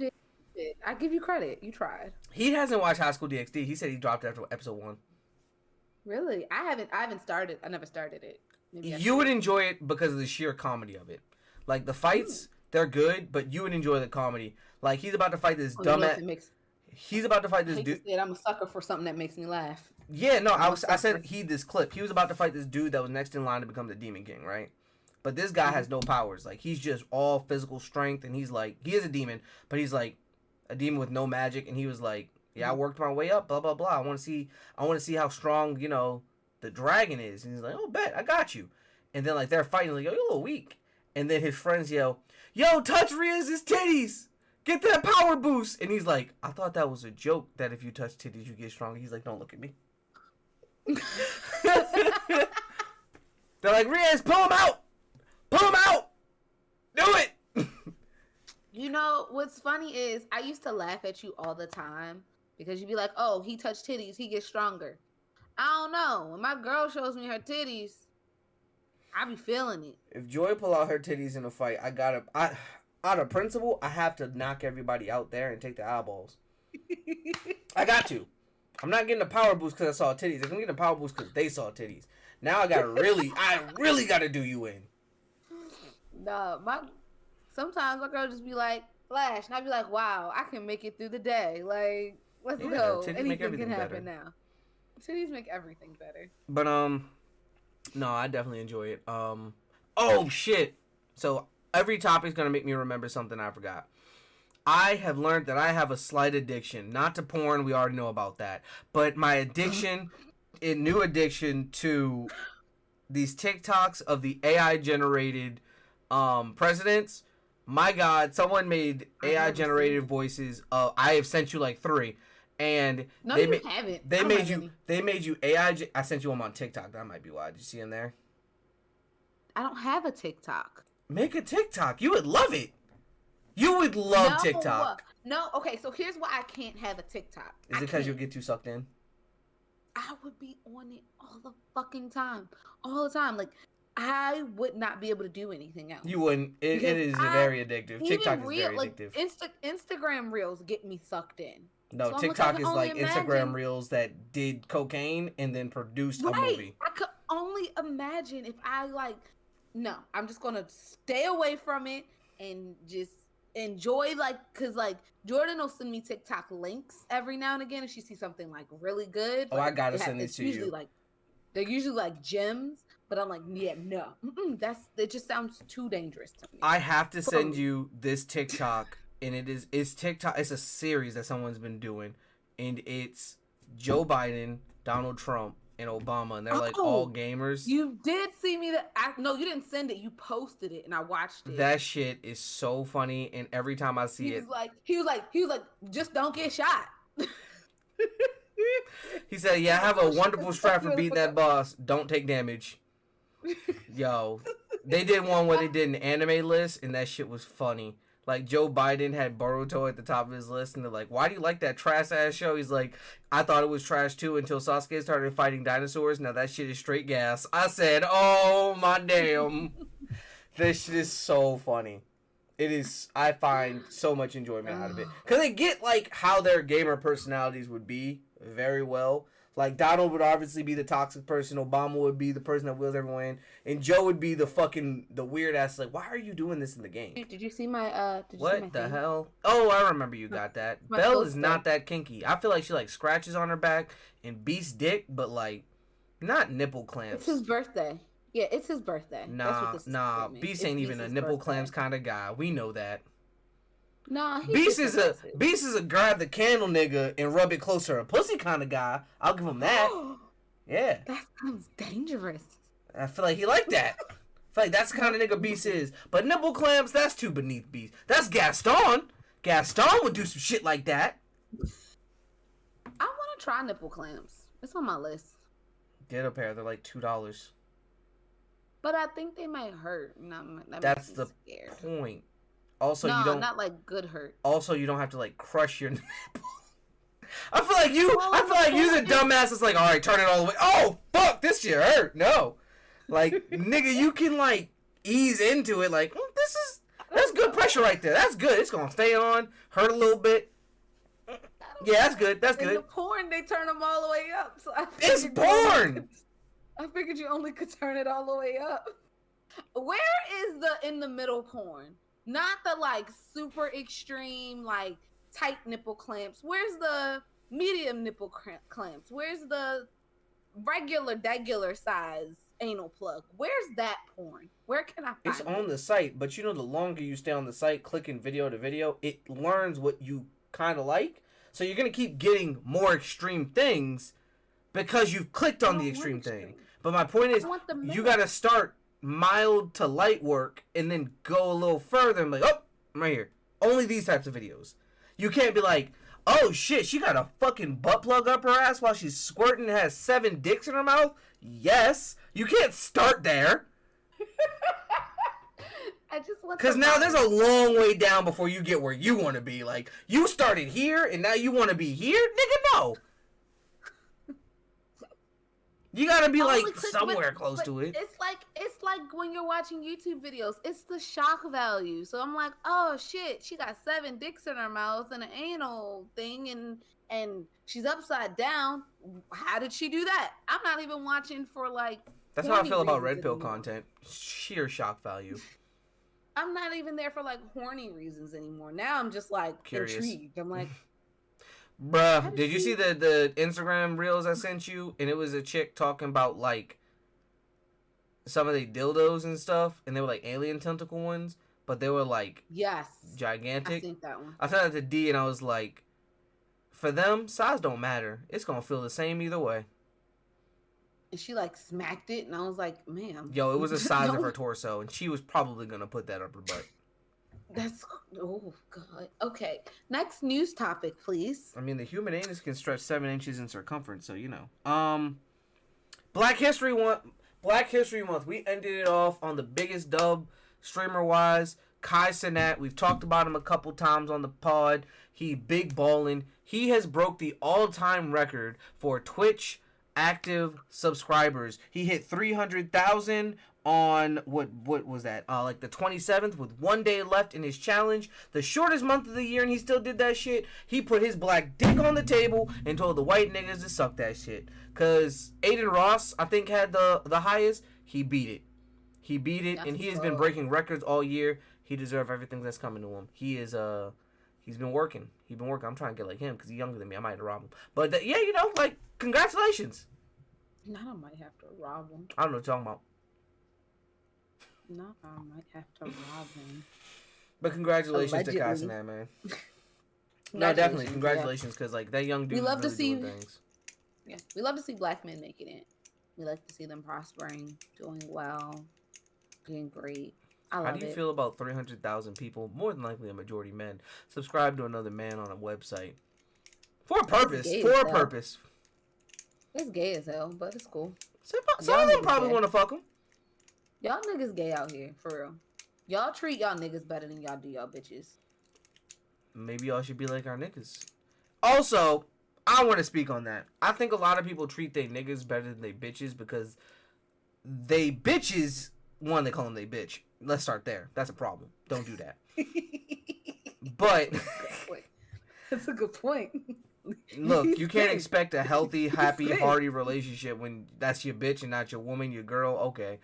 Shit, I give you credit. You tried. He hasn't watched High School DxD. He said he dropped after episode 1. Really? I haven't started. I never started it. You would enjoy it because of the sheer comedy of it. Like, the fights, they're good, but you would enjoy the comedy. Like, he's about to fight this dumbass... He's about to fight this dude. I'm a sucker for something that makes me laugh. Yeah, no, I said this clip. He was about to fight this dude that was next in line to become the Demon King, right? But this guy has no powers. Like, he's just all physical strength, and he's like, he is a demon, but he's like a demon with no magic, and he was like, yeah, I worked my way up, blah, blah, blah. I want to see how strong, you know, the dragon is. And he's like, oh, bet, I got you. And then, like, they're fighting, like, yo, you're a little weak. And then his friends yell, yo, touch Ria's titties. Get that power boost. And he's like, I thought that was a joke that if you touch titties, you get stronger. He's like, don't look at me. They're like, Riaz, pull him out. Pull him out. Do it. You know, what's funny is I used to laugh at you all the time because you'd be like, oh, he touched titties. He gets stronger. I don't know. When my girl shows me her titties, I be feeling it. If Joy pull out her titties in a fight, out of principle, I have to knock everybody out there and take the eyeballs. I got to. I'm not getting a power boost because I saw titties. I'm getting a power boost because they saw titties. Now I really got to do you in. No, sometimes my girl just be like, Flash, and I'd be like, wow, I can make it through the day. Like, let's go. Anything can happen now. Titties make everything better. But, no, I definitely enjoy it. Oh, shit. So, every topic's going to make me remember something I forgot. I have learned that I have a slight addiction. Not to porn, we already know about that. But my addiction, a new addiction to these TikToks of the AI-generated presidents. My God, someone made AI-generated voices. I have sent you like 3. And no, you haven't. They made you AI. I sent you them on TikTok. That might be why. Did you see them there? I don't have a TikTok. Make a TikTok. You would love it. You would love TikTok. No, okay, so here's why I can't have a TikTok. Is it because you'll get too sucked in? I would be on it all the fucking time. All the time. Like, I would not be able to do anything else. You wouldn't. It is very addictive. TikTok is very addictive. Instagram Reels get me sucked in. No, so TikTok is like Instagram Reels that did cocaine and then produced a movie. I could only imagine if I no, I'm just going to stay away from it and just enjoy, because, Jordan will send me TikTok links every now and again if she sees something, really good. Oh, I got to send it to you. They're usually, gems, but I'm like, yeah, no. It just sounds too dangerous to me. I have to send you this TikTok, and it's TikTok. It's a series that someone's been doing, and it's Joe Biden, Donald Trump, and Obama, and they're all gamers. You did see me no, you didn't send it. You posted it, and I watched it. That shit is so funny, and every time I see it, he was like, just don't get shot. He said, "Yeah, I have a wonderful strat for beating that boss. Don't take damage." Yo, they did one where they did an anime list, and that shit was funny. Like, Joe Biden had Boruto at the top of his list, and they're like, why do you like that trash-ass show? He's like, I thought it was trash, too, until Sasuke started fighting dinosaurs. Now that shit is straight gas. I said, oh, my damn. This shit is so funny. It is, I find so much enjoyment out of it. Because they get, how their gamer personalities would be very well. Like, Donald would obviously be the toxic person. Obama would be the person that wheels everyone in. And Joe would be the weird ass, why are you doing this in the game? Did you see my, what the hell? Oh, I remember you got that. Belle is not that kinky. I feel like she, scratches on her back and beats dick, but, not nipple clamps. It's his birthday. Yeah, it's his birthday. Nah, Beast ain't even a nipple clamps kind of guy. We know that. Nah, Beast is a grab the candle nigga and rub it close to her pussy kind of guy. I'll give him that. Yeah. That sounds dangerous. I feel like he like that. I feel like that's the kind of nigga Beast is. But nipple clamps, that's too beneath Beast. That's Gaston. Gaston would do some shit like that. I want to try nipple clamps. It's on my list. Get a pair. They're like $2. But I think they might hurt. That's the point. Also, no, you don't not good hurt. Also, you don't have to crush your nipple. I feel like you the dumbass that's all right, turn it all the way. Oh fuck, this shit hurt. No, nigga, you can ease into it. That's good pressure right there. That's good. It's gonna stay on, hurt a little bit. Yeah, that's good. That's good. In the porn, they turn them all the way up. So it's porn. I figured you only could turn it all the way up. Where is the in the middle porn? Not the like super extreme, like tight nipple clamps. Where's the medium nipple clamps? Where's the regular size anal plug? Where's that porn? Where can I find It's on the site, but you know, the longer you stay on the site clicking video to video, it learns what you kind of like. So you're going to keep getting more extreme things because you've clicked on the extreme thing. But my point is, you got to start mild to light work and then go a little further and be like, oh, I'm right here. Only these types of videos. You can't be like, oh shit, she got a fucking butt plug up her ass while she's squirting and has 7 dicks in her mouth? Yes. You can't start there. I just want because now there's a long way down before you get where you want to be. Like, you started here and now you want to be here? Nigga, no. You gotta be like somewhere close to it. It's like when you're watching YouTube videos. It's the shock value. So I'm like, oh shit, she got 7 dicks in her mouth and an anal thing, and she's upside down. How did she do that? I'm not even watching for like. That's how I feel about red pill content. Sheer shock value. I'm not even there for like horny reasons anymore. Now I'm just like curious. Intrigued. I'm like. Bruh, did you see the Instagram reels I sent you? And it was a chick talking about, like, some of the dildos and stuff. And they were, like, alien tentacle ones. But they were, like, yes, gigantic. I think that one. I sent it to D and I was like, for them, size don't matter. It's going to feel the same either way. And she, like, smacked it. And I was like, ma'am. Yo, it was the size of her torso. And she was probably going to put that up her butt. That's, oh god. Okay, next news topic, please. I mean, the human anus can stretch 7 inches in circumference, so you know. Black History Month. We ended it off on the biggest dub streamer wise, Kai Cenat. We've talked about him a couple times on the pod. He big ballin'. He has broke the all-time record for Twitch active subscribers. He hit 300,000 on what was that? Like the 27th, with 1 day left in his challenge, the shortest month of the year, and he still did that shit. He put his black dick on the table and told the white niggas to suck that shit. Cause Aiden Ross, I think, had the highest. He beat it. And he has been breaking records all year. He deserves everything that's coming to him. He's been working. I'm trying to get like him because he's younger than me. I might have to rob him. But yeah, you know, like, congratulations. Now I might have to rob him. I don't know what you're talking about. No, I might have to rob him. But congratulations to Kai Cenat, man. No, definitely congratulations, because like that young dude. We love to see things. Yeah, we love to see black men making it. We like to see them prospering, doing well, doing great. I love it. How do you feel about 300,000 people, more than likely a majority men, subscribe to another man on a website for a purpose? It's gay as hell, but it's cool. Some of them probably want to fuck him. Y'all niggas gay out here, for real. Y'all treat y'all niggas better than y'all do y'all bitches. Maybe y'all should be like our niggas. Also, I want to speak on that. I think a lot of people treat they niggas better than they bitches because they bitches, one, they call them they bitch. Let's start there. That's a problem. Don't do that. But that's a good point. Look, you can't expect a healthy, happy, hearty relationship when that's your bitch and not your woman, your girl. Okay.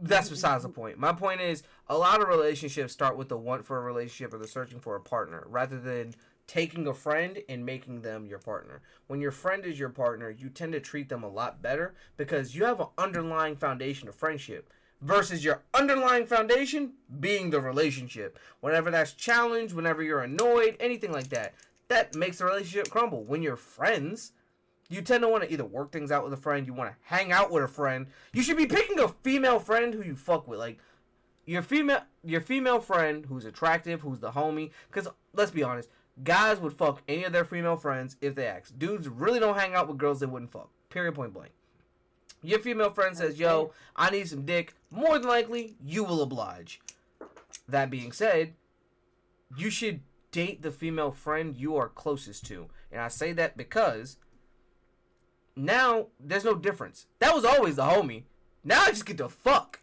That's besides the point. My point is, a lot of relationships start with the want for a relationship or the searching for a partner, rather than taking a friend and making them your partner. When your friend is your partner, you tend to treat them a lot better because you have an underlying foundation of friendship versus your underlying foundation being the relationship. Whenever that's challenged, whenever you're annoyed, anything like that, that makes the relationship crumble. When you're friends, you tend to want to either work things out with a friend, you want to hang out with a friend. You should be picking a female friend who you fuck with. Like, your female friend who's attractive, who's the homie. Because, let's be honest, guys would fuck any of their female friends if they asked. Dudes really don't hang out with girls they wouldn't fuck. Period, point blank. Your female friend says, yo, I need some dick. More than likely, you will oblige. That being said, you should date the female friend you are closest to. And I say that because now there's no difference. That was always the homie. Now I just get to fuck.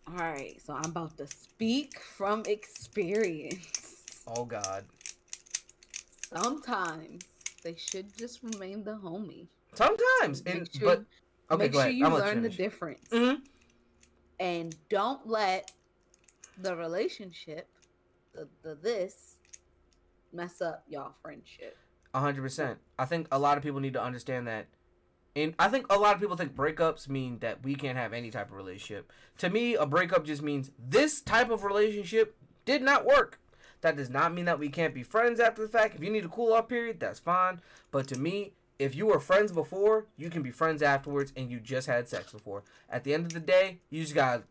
All right, so I'm about to speak from experience. Oh God. Sometimes they should just remain the homie. Sometimes, but okay, Make go sure ahead. you I'm gonna let you learn the finish. difference, Mm-hmm. and don't let the relationship, the this, mess up y'all friendship. 100%. I think a lot of people need to understand that. And I think a lot of people think breakups mean that we can't have any type of relationship. To me, a breakup just means this type of relationship did not work. That does not mean that we can't be friends after the fact. If you need a cool off period, that's fine. But to me, if you were friends before, you can be friends afterwards and you just had sex before. At the end of the day, you just gotta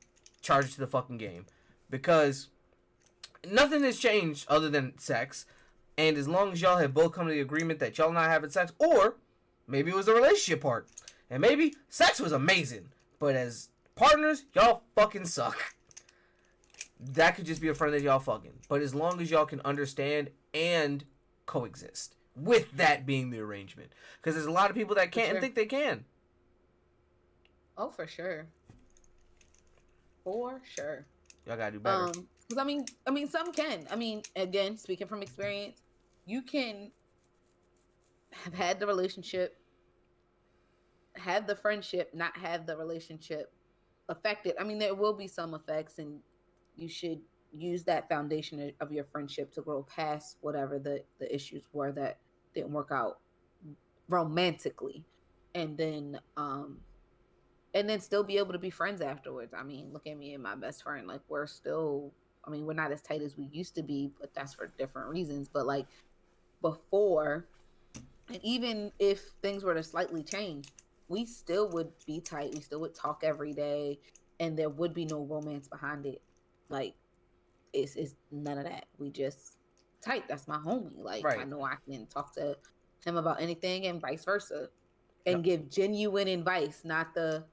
charge it to the fucking game. Because nothing has changed other than sex. And as long as y'all have both come to the agreement that y'all not having sex, or maybe it was the relationship part, and maybe sex was amazing, but as partners, y'all fucking suck. That could just be a friend that y'all fucking. But as long as y'all can understand and coexist, with that being the arrangement, because there's a lot of people that can't and think they can. Oh, for sure. For sure. Y'all gotta do better. Because I mean, some can. I mean, again, speaking from experience, you can have had the relationship, have the friendship, not have the relationship affected. I mean, there will be some effects, and you should use that foundation of your friendship to grow past whatever the issues were that didn't work out romantically, and then still be able to be friends afterwards. I mean, look at me and my best friend. Like, we're still, I mean, we're not as tight as we used to be, but that's for different reasons. But like before, and even if things were to slightly change, we still would be tight. We still would talk every day, and there would be no romance behind it. Like, it's none of that. We just tight. That's my homie. Like, right. I know I can talk to him about anything, and vice versa, and give genuine advice, not the,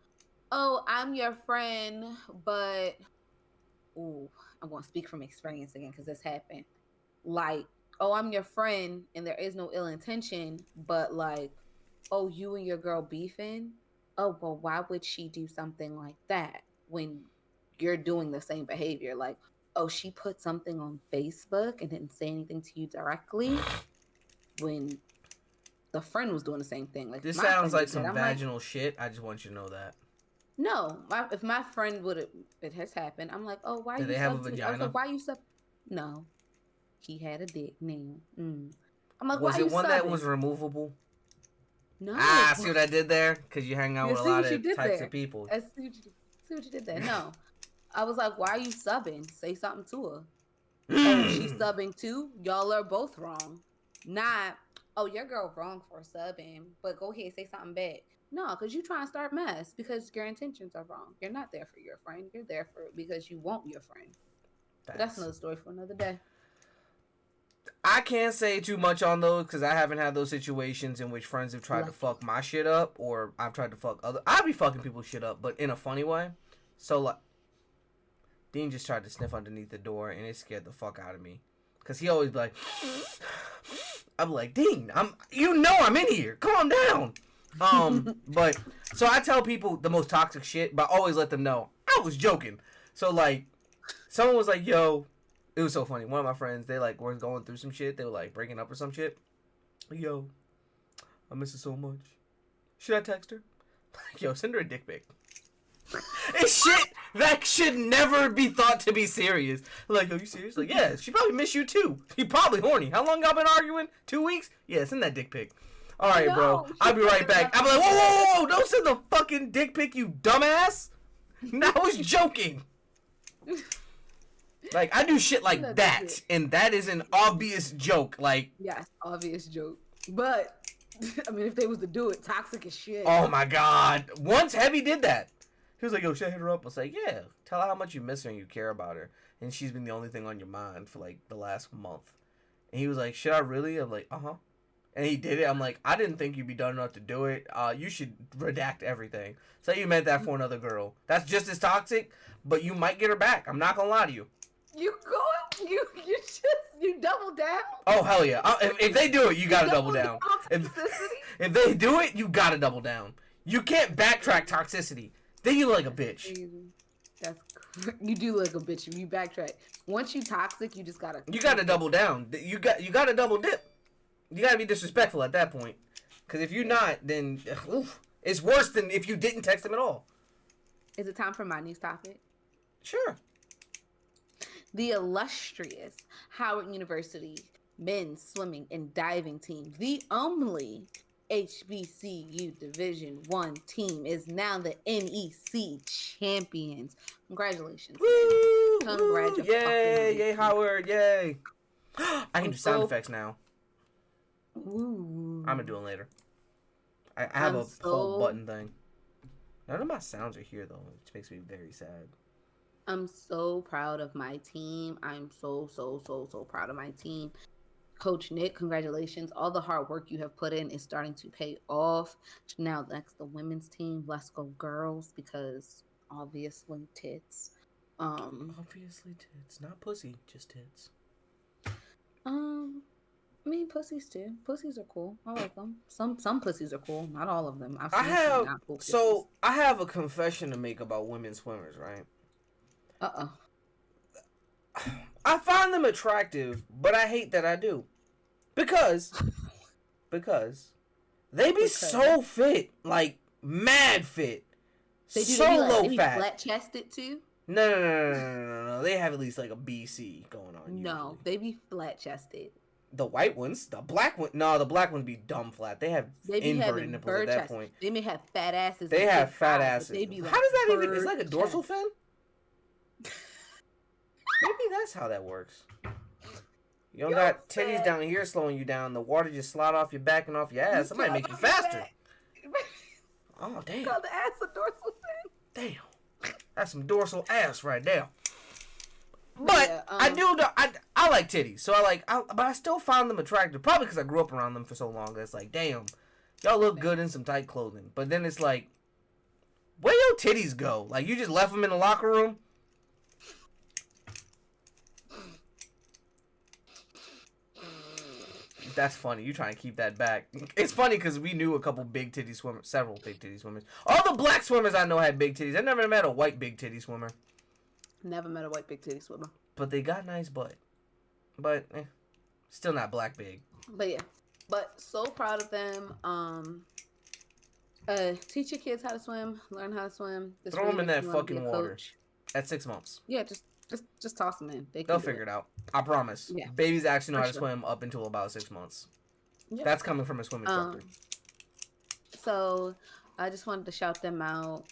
oh, I'm your friend, but, ooh, I'm going to speak from experience again because this happened. Like, oh, I'm your friend and there is no ill intention, but like, oh, you and your girl beefing? Oh, well, why would she do something like that when you're doing the same behavior? Like, oh, she put something on Facebook and didn't say anything to you directly when the friend was doing the same thing. Like, this sounds like some vaginal shit. I just want you to know that. No, if my friend it has happened, I'm like, oh, why? Did they have a vagina? I was like, why you sub? No, he had a dick. Now, I'm like, was why it you one subbing? that was removable? No. See what I did there? Because you hang out with a lot of types of people. I see what you did there. No, I was like, why are you subbing? Say something to her. Oh, she's subbing too. Y'all are both wrong. Not, oh, your girl wrong for subbing, but go ahead, say something bad. No, because you try and start mess because your intentions are wrong. You're not there for your friend. You're there for because you want your friend. That's another story for another day. I can't say too much on those because I haven't had those situations in which friends have tried to fuck my shit up, or I've tried to fuck other. I'll be fucking people's shit up, but in a funny way. So like, Dean just tried to sniff underneath the door, and it scared the fuck out of me. Cause he always be like, I'm like, Dean, I'm in here. Calm down. But so I tell people the most toxic shit, but I always let them know I was joking. So like, someone was like, yo, it was so funny. One of my friends, they like were going through some shit. They were like breaking up or some shit. Yo, I miss her so much. Should I text her? Yo, send her a dick pic. It's shit that should never be thought to be serious. Like, are you serious? Like, yeah, she probably miss you too. She probably horny. How long y'all been arguing? 2 weeks? Yeah, send that dick pic. All right, bro. I'll be right back. I'm like, whoa, don't send the fucking dick pic, you dumbass. I was joking. Like, I do shit like that, and that is an obvious joke. Like, yes, obvious joke. But I mean, if they was to do it, toxic as shit. Oh my god! Once Heavy did that. He was like, yo, should I hit her up? I was like, yeah. Tell her how much you miss her and you care about her, and she's been the only thing on your mind for like the last month. And he was like, should I really? I'm like, uh-huh. And he did it. I'm like, I didn't think you'd be done enough to do it. You should redact everything. Say you meant that for another girl. That's just as toxic, but you might get her back. I'm not gonna lie to you. You double down? Oh, hell yeah. If they do it, you gotta double down. If they do it, you gotta double down. You can't backtrack toxicity. Then you look like a bitch. That's you do look a bitch if you backtrack. Once you toxic, you just gotta. You gotta double down. You gotta double dip. You gotta be disrespectful at that point. Because if you're not, then oof, it's worse than if you didn't text him at all. Is it time for my news topic? Sure. The illustrious Howard University men's swimming and diving team, the only HBCU Division I team, is now the NEC champions. Congratulations. Woo! Congratulations. Yay! Yay, Howard! Yay! I can do sound effects now. Ooh. I'm gonna do it later. I have a whole button thing. None of my sounds are here though, which makes me very sad. I'm so proud of my team. I'm so proud of my team. Coach Nick, congratulations. All the hard work you have put in is starting to pay off. Now next the women's team. Let's go girls, because obviously tits. Obviously tits. Not pussy, just tits. I mean, pussies too. Pussies are cool. I like them. Some pussies are cool. Not all of them. I have a confession to make about women swimmers, right? I find them attractive, but I hate that I do. Because they be so fit, like mad fit. They do, so low they be fat. Flat chested too? No. They have at least like a BC going on. No, usually. they be flat chested. The white ones, the black one. No, the black ones be dumb flat. They have inverted nipples at that point. They may have fat asses. They have fat asses. They be like, how does that even? It's like a dorsal fin. Maybe that's how that works. You don't got titties down here slowing you down. The water just slide off your back and off your ass. That might make you faster. Oh damn! Call the ass a dorsal fin. Damn, that's some dorsal ass right there. But I like titties, so but I still found them attractive. Probably because I grew up around them for so long. It's like, damn, y'all look good in some tight clothing. But then it's like, where your titties go? Like you just left them in the locker room. That's funny. You trying to keep that back. It's funny because we knew a couple big titty swimmers, several big titty swimmers. All the black swimmers I know had big titties. I never met a white big titty swimmer. Never met a white big titty swimmer. But they got nice butt. But still not black big. But yeah. But so proud of them. Teach your kids how to swim. Learn how to swim. This Throw really them in that makes you wanna fucking be a water. coach. At 6 months. Yeah, just toss them in. They'll figure it out. I promise. Yeah. Babies actually know how to swim up until about 6 months. Yep. That's coming from a swim instructor. So I just wanted to shout them out.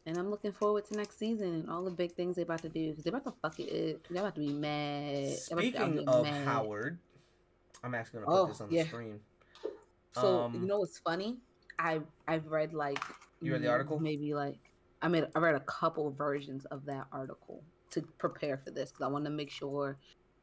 And I'm looking forward to next season and all the big things they're about to do. Because they're about to fuck it. They're about to be mad. Speaking of Howard, I'm actually going to put this on the screen. So, you know what's funny? I've read like... You read the article? Maybe like... I read a couple versions of that article to prepare for this. Because I want to make sure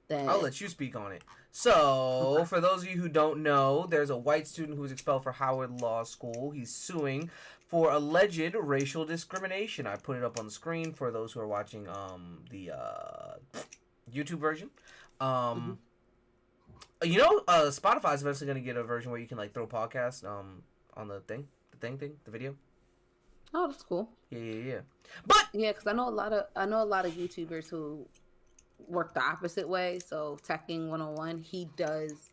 that... I'll let you speak on it. So, for those of you who don't know, there's a white student who was expelled from Howard Law School. He's suing for alleged racial discrimination. I put it up on the screen for those who are watching the YouTube version. You know, Spotify's eventually going to get a version where you can like throw podcasts on the video. Oh, that's cool. Yeah. But yeah, because I know a lot of YouTubers who work the opposite way. So Teching 101, he does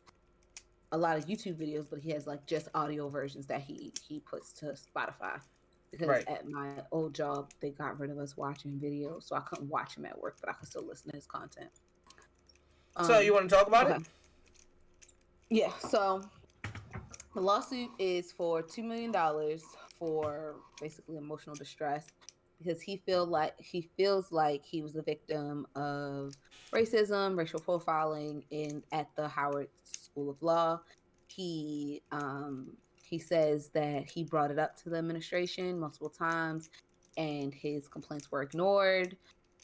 a lot of YouTube videos, but he has like just audio versions that he puts to Spotify. Because at my old job, they got rid of us watching videos, so I couldn't watch him at work, but I could still listen to his content. So you want to talk about it? Yeah. So the lawsuit is for $2 million for basically emotional distress, because he feels like he was a victim of racism, racial profiling at the Howard School of Law. He says that he brought it up to the administration multiple times and his complaints were ignored.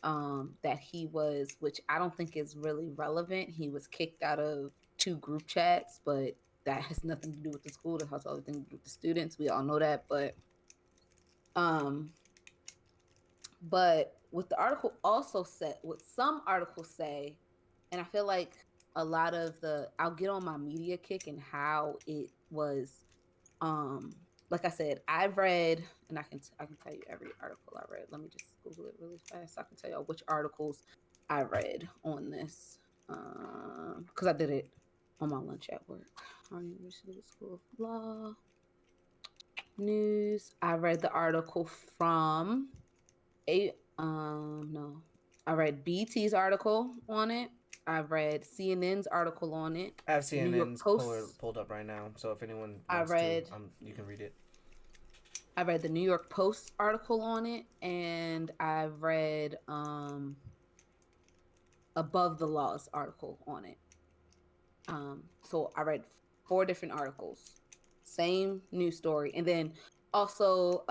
That he was, which I don't think is really relevant, he was kicked out of 2 group chats, but that has nothing to do with the school. That has everything to do with the students. We all know that, but what the article also said, what some articles say, and I feel like a lot of I'll get on my media kick and how it was like I said, I've read, and I can tell you every article I read. Let me just Google it really fast so I can tell you which articles I read on this. Because I did it on my lunch at work. Our University School of Law News. I read the article from a no. I read BT's article on it. I read CNN's article on it. I have New York CNN's Post. pulled up right now, so if anyone I wants to, read you can read it. I read the New York Post article on it, and I've read Above the Laws article on it. So I read four different articles, same news story, and then also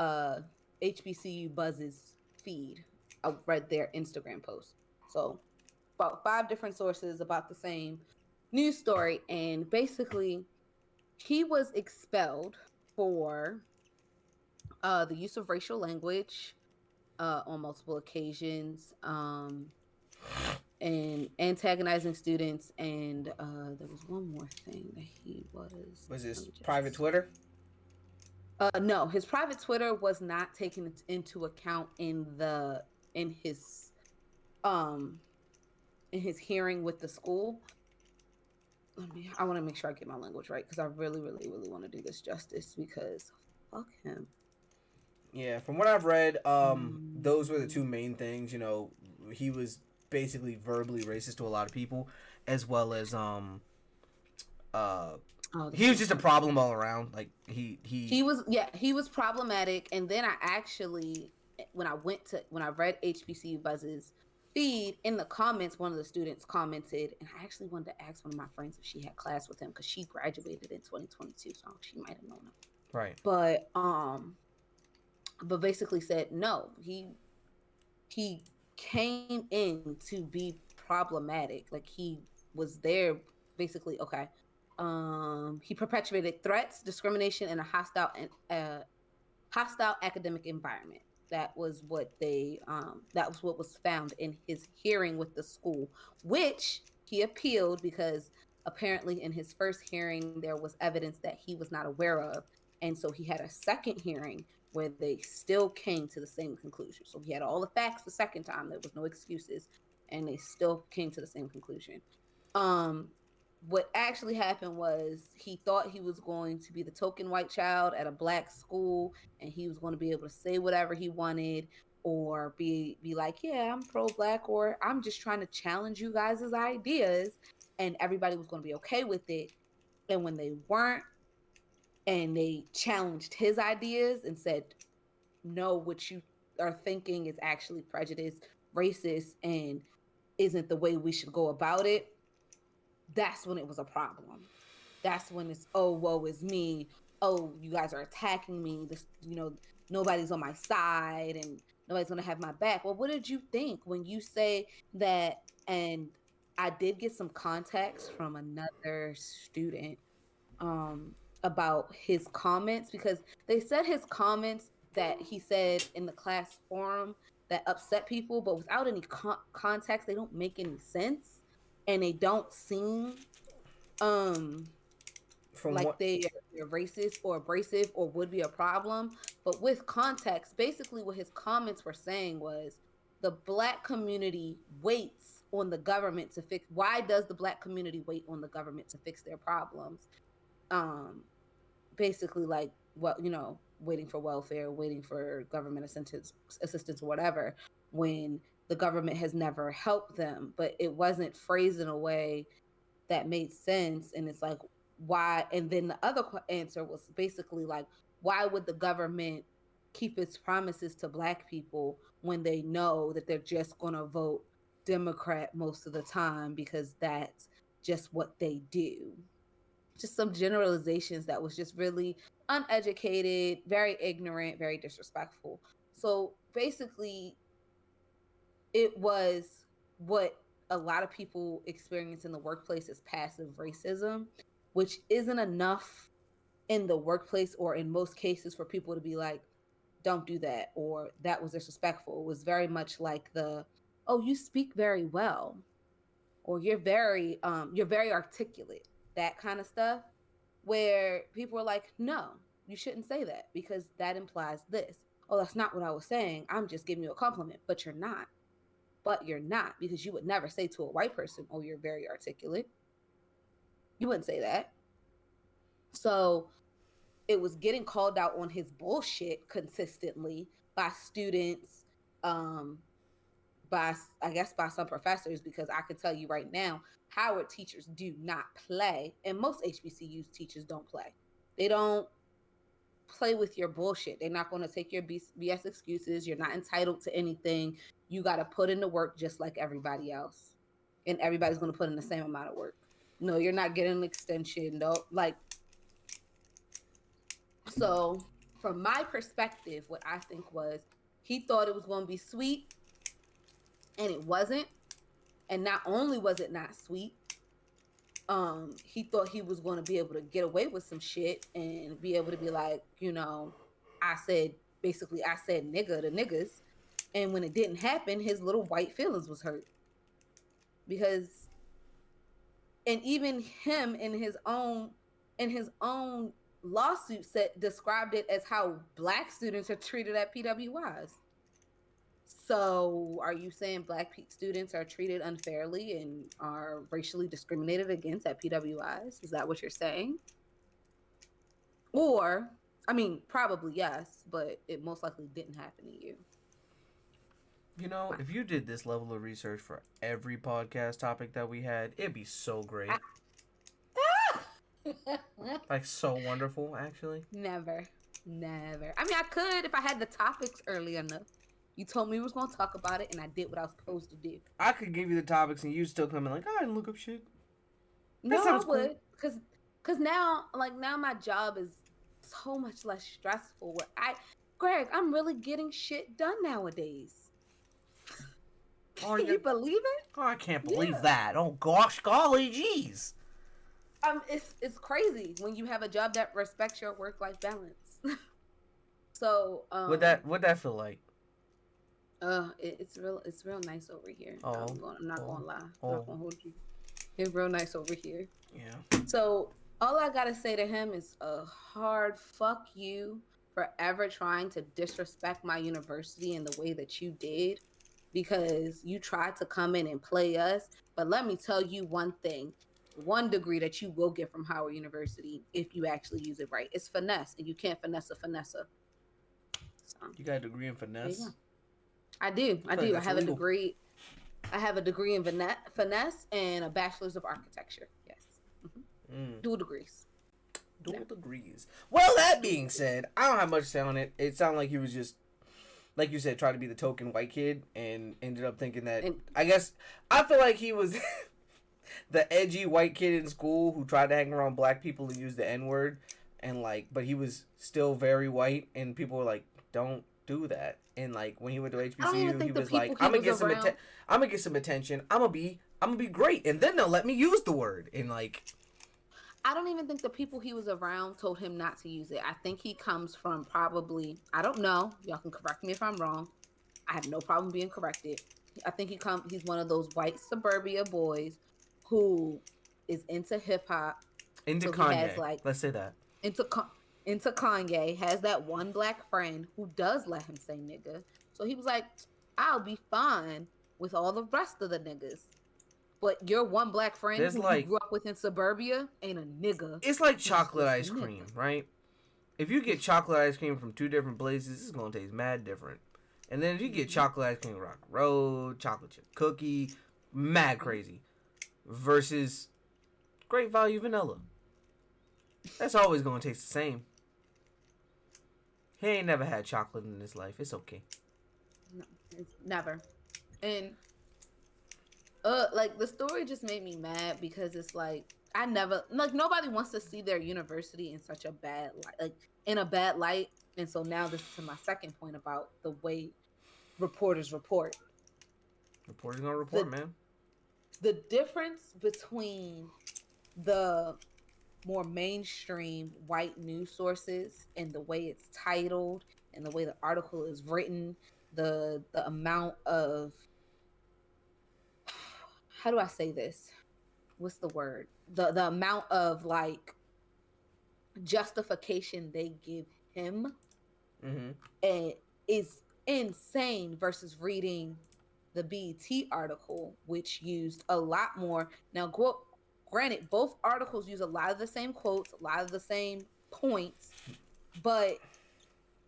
HBCU Buzz's feed. I read their Instagram post. So about five different sources about the same news story, and basically he was expelled for the use of racial language on multiple occasions, and antagonizing students. And there was one more thing that he was. Was Let this me private just. Twitter? No, his private Twitter was not taken into account um in his hearing with the school. I want to make sure I get my language right because I really, really, really want to do this justice because fuck him. Yeah, from what I've read, those were the two Um, main things. You know, he was basically verbally racist to a lot of people, as well as uh, oh, he this was is just a it. problem all around. Like He was problematic. And then I actually, when I read HBCU Buzz's feed, in the comments, one of the students commented, and I actually wanted to ask one of my friends if she had class with him because she graduated in 2022, so she might have known him. right. But basically said no. He came in to be problematic. Like he was there basically. Okay. He perpetuated threats, discrimination, and a hostile academic environment. That was what was found in his hearing with the school, which he appealed because apparently in his first hearing there was evidence that he was not aware of. And so he had a second hearing where they still came to the same conclusion. So he had all the facts the second time, there was no excuses, and they still came to the same conclusion. um what actually happened was he thought he was going to be the token white child at a black school, and he was going to be able to say whatever he wanted, or be like, yeah, I'm pro black, or I'm just trying to challenge you guys' ideas, and everybody was going to be okay with it. And when they weren't, and they challenged his ideas and said, no, what you are thinking is actually prejudiced, racist, and isn't the way we should go about it, that's when it was a problem. That's when it's, oh, woe is me. Oh, you guys are attacking me. This, nobody's on my side and nobody's gonna have my back. Well, what did you think when you say that? And I did get some context from another student um about his comments, because they said his comments that he said in the class forum that upset people, but without any context, they don't make any sense, and they don't seem um From like what they're racist or abrasive or would be a problem. But with context, basically what his comments were saying was the black community waits on the government to fix. Why does the black community wait on the government to fix their problems? um Basically, like, what, waiting for welfare, waiting for government assistance or whatever, when the government has never helped them. But it wasn't phrased in a way that made sense. And it's like, why? And then the other answer was basically like, why would the government keep its promises to black people when they know that they're just going to vote Democrat most of the time, because that's just what they do. Just some generalizations that was just really uneducated, very ignorant, very disrespectful. So basically, it was what a lot of people experience in the workplace is passive racism, which isn't enough in the workplace or in most cases for people to be like, don't do that, or that was disrespectful. It was very much like oh, you speak very well, or you're very articulate, that kind of stuff, where people are like, no, you shouldn't say that because that implies this. Oh, that's not what I was saying. I'm just giving you a compliment, but you're not. But you're not, because you would never say to a white person, oh, you're very articulate. You wouldn't say that. So it was getting called out on his bullshit consistently by students, by, I guess, by some professors, because I can tell you right now, Howard teachers do not play, and most HBCUs teachers don't play. They don't play with your bullshit. They're not going to take your BS excuses. You're not entitled to anything. You got to put in the work just like everybody else, and everybody's going to put in the same amount of work. No, you're not getting an extension. No, like, so from my perspective, what I think was, he thought it was going to be sweet, and it wasn't. And not only was it not sweet, he thought he was going to be able to get away with some shit and be able to be like, I said nigga to niggas. And when it didn't happen, his little white feelings was hurt. Because, and even him in his own lawsuit described it as how Black students are treated at PWIs. So are you saying Black students are treated unfairly and are racially discriminated against at PWIs? Is that what you're saying? Or, I mean, probably yes, but it most likely didn't happen to you. If you did this level of research for every podcast topic that we had, it'd be so great. Like, so wonderful, actually. Never. I mean, I could if I had the topics early enough. You told me we was going to talk about it, and I did what I was supposed to do. I could give you the topics, and you still come in like, I didn't look up shit. No, I would. Because now my job is so much less stressful. Greg, I'm really getting shit done nowadays. Can you believe it? Oh, I can't believe that. Oh, gosh, golly, jeez. It's crazy when you have a job that respects your work-life balance. So, What'd that feel like? It's real nice over here. Oh, I'm not gonna lie. I'm not gonna hold you. It's real nice over here. Yeah. So all I gotta say to him is a hard fuck you for ever trying to disrespect my university in the way that you did, because you tried to come in and play us. But let me tell you one thing. One degree that you will get from Howard University, if you actually use it right, is finesse, and you can't finesse a finesser. So, you got a degree in finesse? I do. I have a degree. I have a degree in finesse and a bachelor's of architecture. Yes. Mm-hmm. Dual degrees. Dual degrees. Well, that being said, I don't have much to say on it. It sounded like he was just, like you said, trying to be the token white kid, and ended up thinking that, I feel like he was the edgy white kid in school who tried to hang around Black people and use the N-word, and but he was still very white, and people were like, don't do that. And when he went to HBCU, he was like, I'm gonna get some attention. I'm gonna be great, and then they'll let me use the word. And I don't even think the people he was around told him not to use it. I think he comes from probably, I don't know, y'all can correct me if I'm wrong. I have no problem being corrected. I think he's one of those white suburbia boys who is into hip hop. Into Kanye. Let's say that. Into Kanye, has that one Black friend who does let him say nigga. So he was like, I'll be fine with all the rest of the niggas. But your one Black friend who you grew up with in suburbia ain't a nigga. It's like chocolate ice cream, right? If you get chocolate ice cream from two different places, it's going to taste mad different. And then if you get chocolate ice cream Rock Road, chocolate chip cookie, mad crazy. Versus Great Value Vanilla. That's always going to taste the same. He ain't never had chocolate in his life. It's okay. No, it's never. And the story just made me mad, because it's nobody wants to see their university in such a bad light, in a bad light. And so now this is to my second point about the way reporters report. Reporters gonna report, man. The difference between the more mainstream white news sources and the way it's titled and the way the article is written, the amount of, how do I say this? What's the word? The amount of justification they give him Mm-hmm. and is insane versus reading the BET article, which used a lot more. Now, granted, both articles use a lot of the same quotes, a lot of the same points, but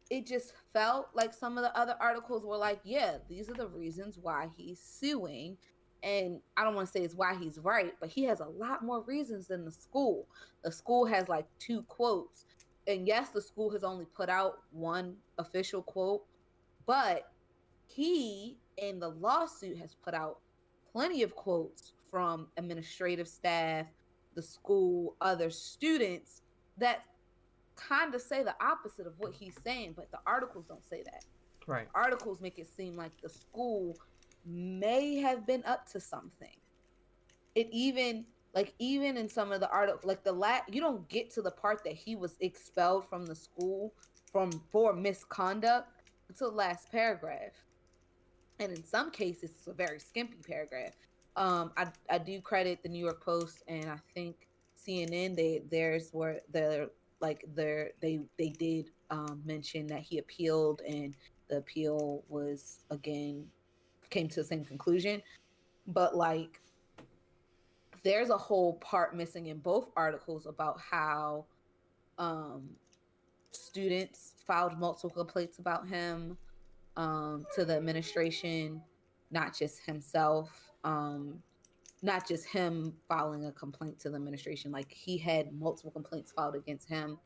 it just felt like some of the other articles were like, yeah, these are the reasons why he's suing. And I don't want to say it's why he's right, but he has a lot more reasons than the school. The school has like 2 quotes. And yes, the school has only put out one official quote, but he in the lawsuit has put out plenty of quotes from administrative staff, the school, other students that kind of say the opposite of what he's saying, but the articles don't say that. Right. The articles make it seem like the school may have been up to something. It even in some of the article, like you don't get to the part that he was expelled from the school for misconduct until the last paragraph. And in some cases it's a very skimpy paragraph. I do credit the New York Post and I think CNN. They did mention that he appealed and the appeal was again came to the same conclusion. But like there's a whole part missing in both articles about how students filed multiple complaints about him to the administration, not just himself, not just him filing a complaint to the administration. Like he had multiple complaints filed against him.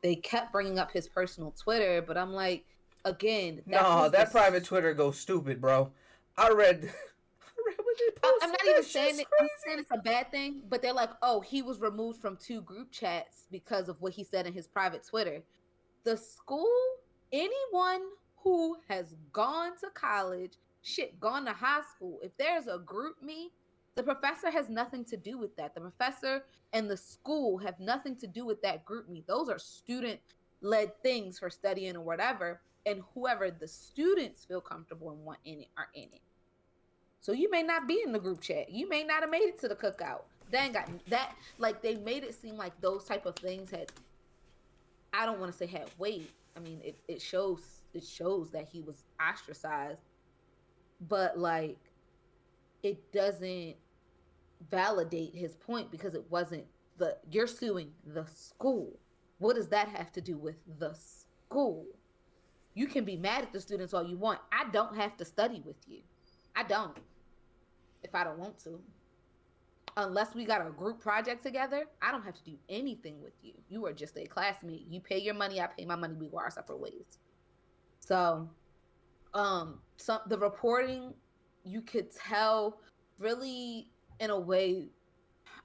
They kept bringing up his personal Twitter, but I'm like, again, that private Twitter goes stupid, bro. I read what they posted. I'm not even saying it. I'm saying it's a bad thing, but they're like, oh, he was removed from 2 group chats because of what he said in his private Twitter. The school, anyone who has gone to college, gone to high school, if there's a group me, the professor has nothing to do with that. The professor and the school have nothing to do with that group me. Those are student-led things for studying or whatever, and whoever the students feel comfortable and want in it are in it. So you may not be in the group chat. You may not have made it to the cookout. They ain't got that. Like they made it seem like those type of things had, I don't want to say had weight. I mean, it shows that he was ostracized, but like it doesn't validate his point because it wasn't you're suing the school. What does that have to do with the school? You can be mad at the students all you want. I don't have to study with you. I don't. If I don't want to. Unless we got a group project together, I don't have to do anything with you. You are just a classmate. You pay your money, I pay my money, we go our separate ways. So, the reporting, you could tell really in a way,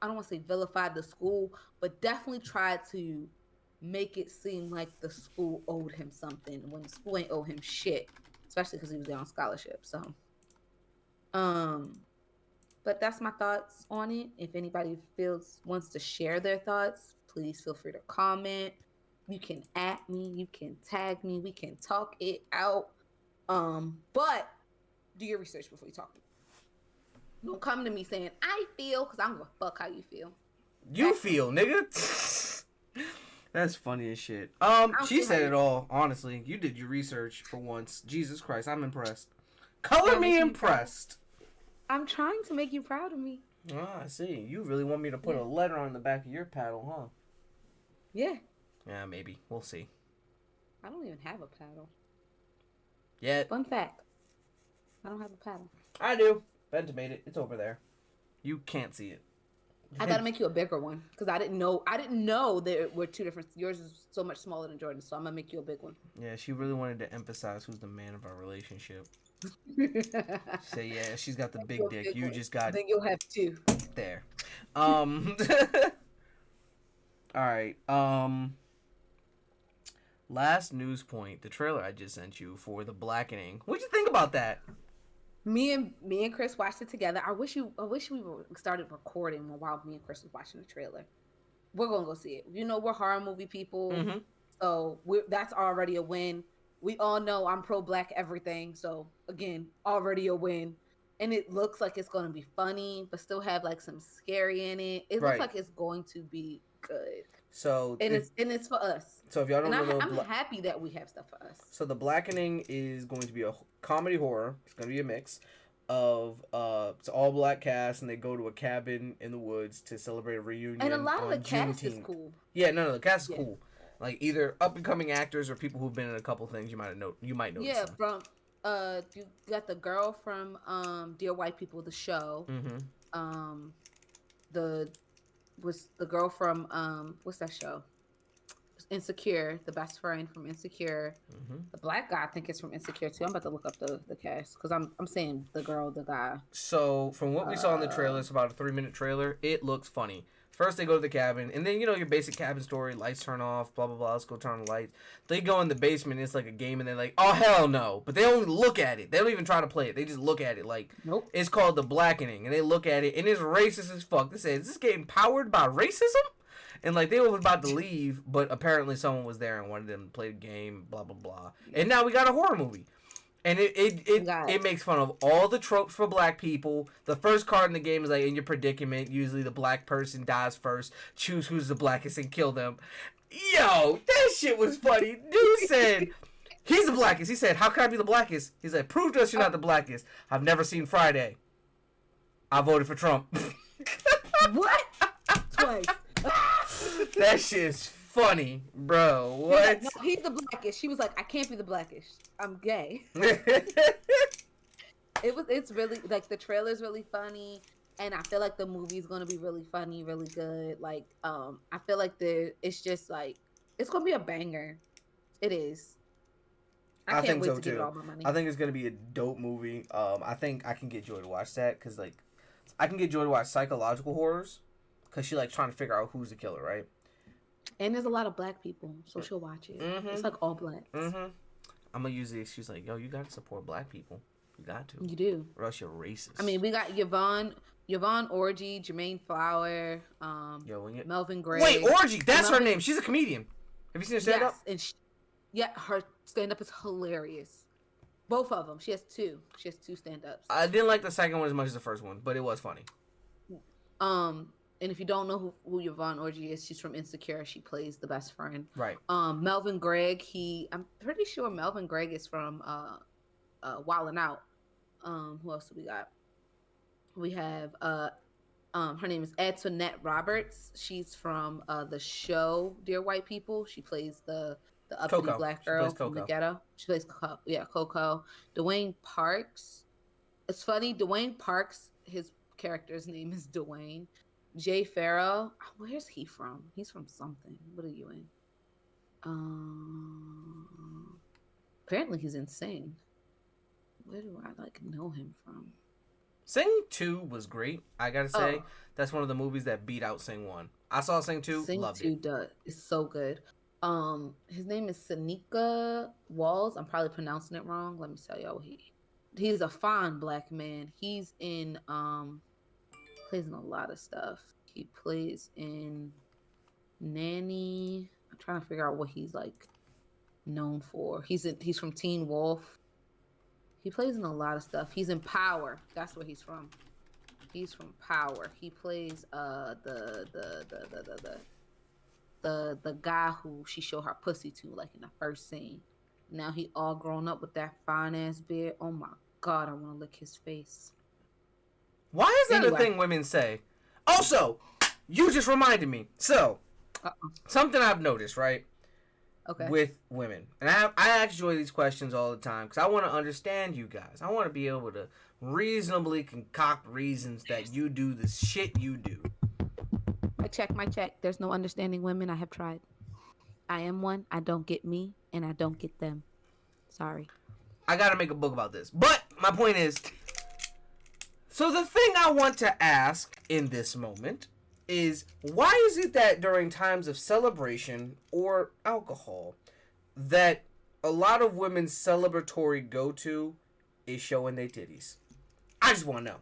I don't want to say vilified the school, but definitely tried to make it seem like the school owed him something when the school ain't owe him shit, especially because he was there on scholarship. So, but that's my thoughts on it. If anybody wants to share their thoughts, please feel free to comment. You can @ me, you can tag me, we can talk it out. But do your research before you talk. Don't come to me saying I feel, because I don't give a fuck how you feel. You feel, nigga. That's funny as shit. She said it all. Honestly, you did your research for once. Jesus Christ, I'm impressed. Color me impressed. I'm trying to make you proud of me. Oh, I see. You really want me to put a letter on the back of your paddle, huh? Yeah. Yeah, maybe. We'll see. I don't even have a paddle. Yet. Fun fact. I don't have a paddle. I do. Ben's made it. It's over there. You can't see it. I gotta make you a bigger one because I didn't know there were 2 different. Yours is so much smaller than Jordan's, so I'm gonna make you a big one. Yeah, she really wanted to emphasize who's the man of our relationship. Say yeah, she's got the big dick. You just got. Then you'll have 2. There. All right. Last news point: the trailer I just sent you for The Blackening. What'd you think about that? Me and Chris watched it together. I wish we started recording while me and Chris was watching the trailer. We're gonna go see it. You know, we're horror movie people, so that's already a win. We all know I'm pro Black everything, so again, already a win. And it looks like it's gonna be funny, but still have like some scary in it. It looks like it's going to be good. So it's for us. So if y'all don't know, I'm happy that we have stuff for us. So The Blackening is going to be a comedy horror. It's going to be a mix of it's all black cast, and they go to a cabin in the woods to celebrate a reunion. And a lot of the cast is cool. Yeah, no, the cast is cool. Like either up and coming actors or people who've been in a couple things you might notice. Yeah, from you got the girl from Dear White People, the show. Mm-hmm. The girl from what's that show? Insecure, the best friend from Insecure. Mm-hmm. The black guy, I think, is from Insecure too. I'm about to look up the cast because I'm saying the girl, the guy. So from what we saw in the trailer, it's about a 3-minute trailer. It looks funny. First they go to the cabin, and then your basic cabin story: lights turn off, blah blah blah. Let's go turn on the lights. They go in the basement. It's like a game, and they're like, "Oh hell no!" But they only look at it. They don't even try to play it. They just look at it like, nope. It's called The Blackening, and they look at it, and it's racist as fuck. They say, "Is this game powered by racism?" And like they were about to leave, but apparently someone was there and wanted them to play the game, blah blah blah. And now we got a horror movie, and it makes fun of all the tropes for black people. The first card in the game is like, in your predicament, usually the black person dies first. Choose who's the blackest and kill them. Yo, that shit was funny. Dude said he's the blackest. He said, "How can I be the blackest?" He said, "Prove to us you're not the blackest." I've never seen Friday. I voted for Trump. What? Twice. That shit's funny, bro. What? Like, no, he's the blackest. She was like, "I can't be the blackest. I'm gay." It's really like the trailer's really funny, and I feel like the movie's gonna be really funny, really good. Like, I feel like it's just like it's gonna be a banger. It is. I can't wait to give it all my money. I think it's gonna be a dope movie. I think I can get Joy to watch that because like I can get Joy to watch psychological horrors because she like trying to figure out who's the killer, right? And there's a lot of black people, so she'll watch it. Mm-hmm. It's like all blacks. Mm-hmm. I'm gonna use the excuse like, "Yo, you gotta support black people. You got to. You do. Or else you're racist." I mean, we got Yvonne Orji, Jermaine Flower, Melvin Gray. Wait, Orji, that's her name. She's a comedian. Have you seen her stand up? Yes, and her stand up is hilarious. Both of them. She has two. She has two stand ups. I didn't like the second one as much as the first one, but it was funny. And if you don't know who Yvonne Orji is, she's from Insecure. She plays the best friend. Right. Melvin Gregg, I'm pretty sure Melvin Gregg is from Wildin' Out. Who else do we got? We have her name is Antoinette Roberts. She's from the show Dear White People. She plays the uppity black girl from the ghetto. She plays Coco. Dwayne Parks. It's funny. Dwayne Parks, his character's name is Dwayne. Jay Farrell, where's he from? He's from something. What are you in? Apparently he's in Sing. Where do I know him from? Sing 2 was great. I gotta say, that's one of the movies that beat out Sing 1. I saw Sing 2, loved it. Sing 2 is so good. His name is Seneca Walls. I'm probably pronouncing it wrong. Let me tell y'all. He's a fine black man. He's in plays in a lot of stuff. He plays in Nanny. I'm trying to figure out what he's like known for. He's from Teen Wolf. He plays in a lot of stuff. He's in Power. That's where he's from. He's from Power. He plays the guy who she showed her pussy to, like in the first scene. Now he all grown up with that fine ass beard. Oh my God, I want to lick his face. Why is that a thing women say? Also, you just reminded me. So, something I've noticed, right? Okay. With women. And I ask Joy these questions all the time because I want to understand you guys. I want to be able to reasonably concoct reasons that you do the shit you do. My check. There's no understanding women. I have tried. I am one. I don't get me, and I don't get them. Sorry. I got to make a book about this. But my point is... So the thing I want to ask in this moment is, why is it that during times of celebration or alcohol that a lot of women's celebratory go-to is showing their titties? I just want to know.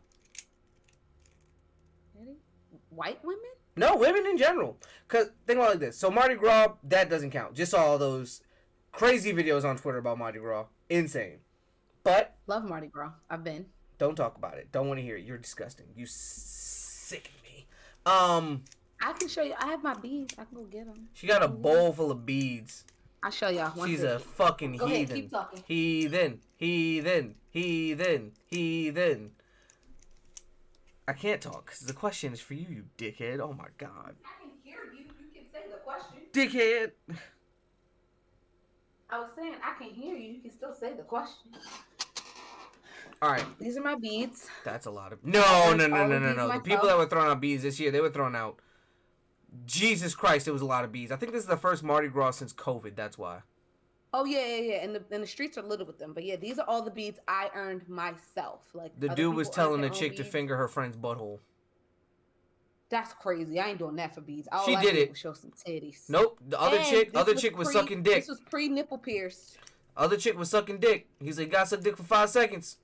White women? No, women in general. Because think about it like this. So Mardi Gras, that doesn't count. Just saw all those crazy videos on Twitter about Mardi Gras. Insane. But... Love Mardi Gras. I've been. Don't talk about it. Don't want to hear it. You're disgusting. You sicken me. I I can show you. I have my beads. I can go get them. She got a bowl full of beads. I'll show y'all. She's a fucking go heathen. Ahead, keep talking. Heathen. I can't talk because the question is for you, you dickhead. Oh my god. I can hear you. You can say the question. Dickhead. I was saying I can hear you. You can still say the question. All right. These are my beads. That's a lot of... No. The people that were throwing out beads this year, they were throwing out... Jesus Christ, it was a lot of beads. I think this is the first Mardi Gras since COVID. That's why. Oh, yeah. And the streets are littered with them. But yeah, these are all the beads I earned myself. Like the dude was telling the chick to finger her friend's butthole. That's crazy. I ain't doing that for beads. She did it. Show some titties. Nope. The other chick was sucking dick. This was pre-nipple pierce. Other chick was sucking dick. He's like, got suck dick for 5 seconds.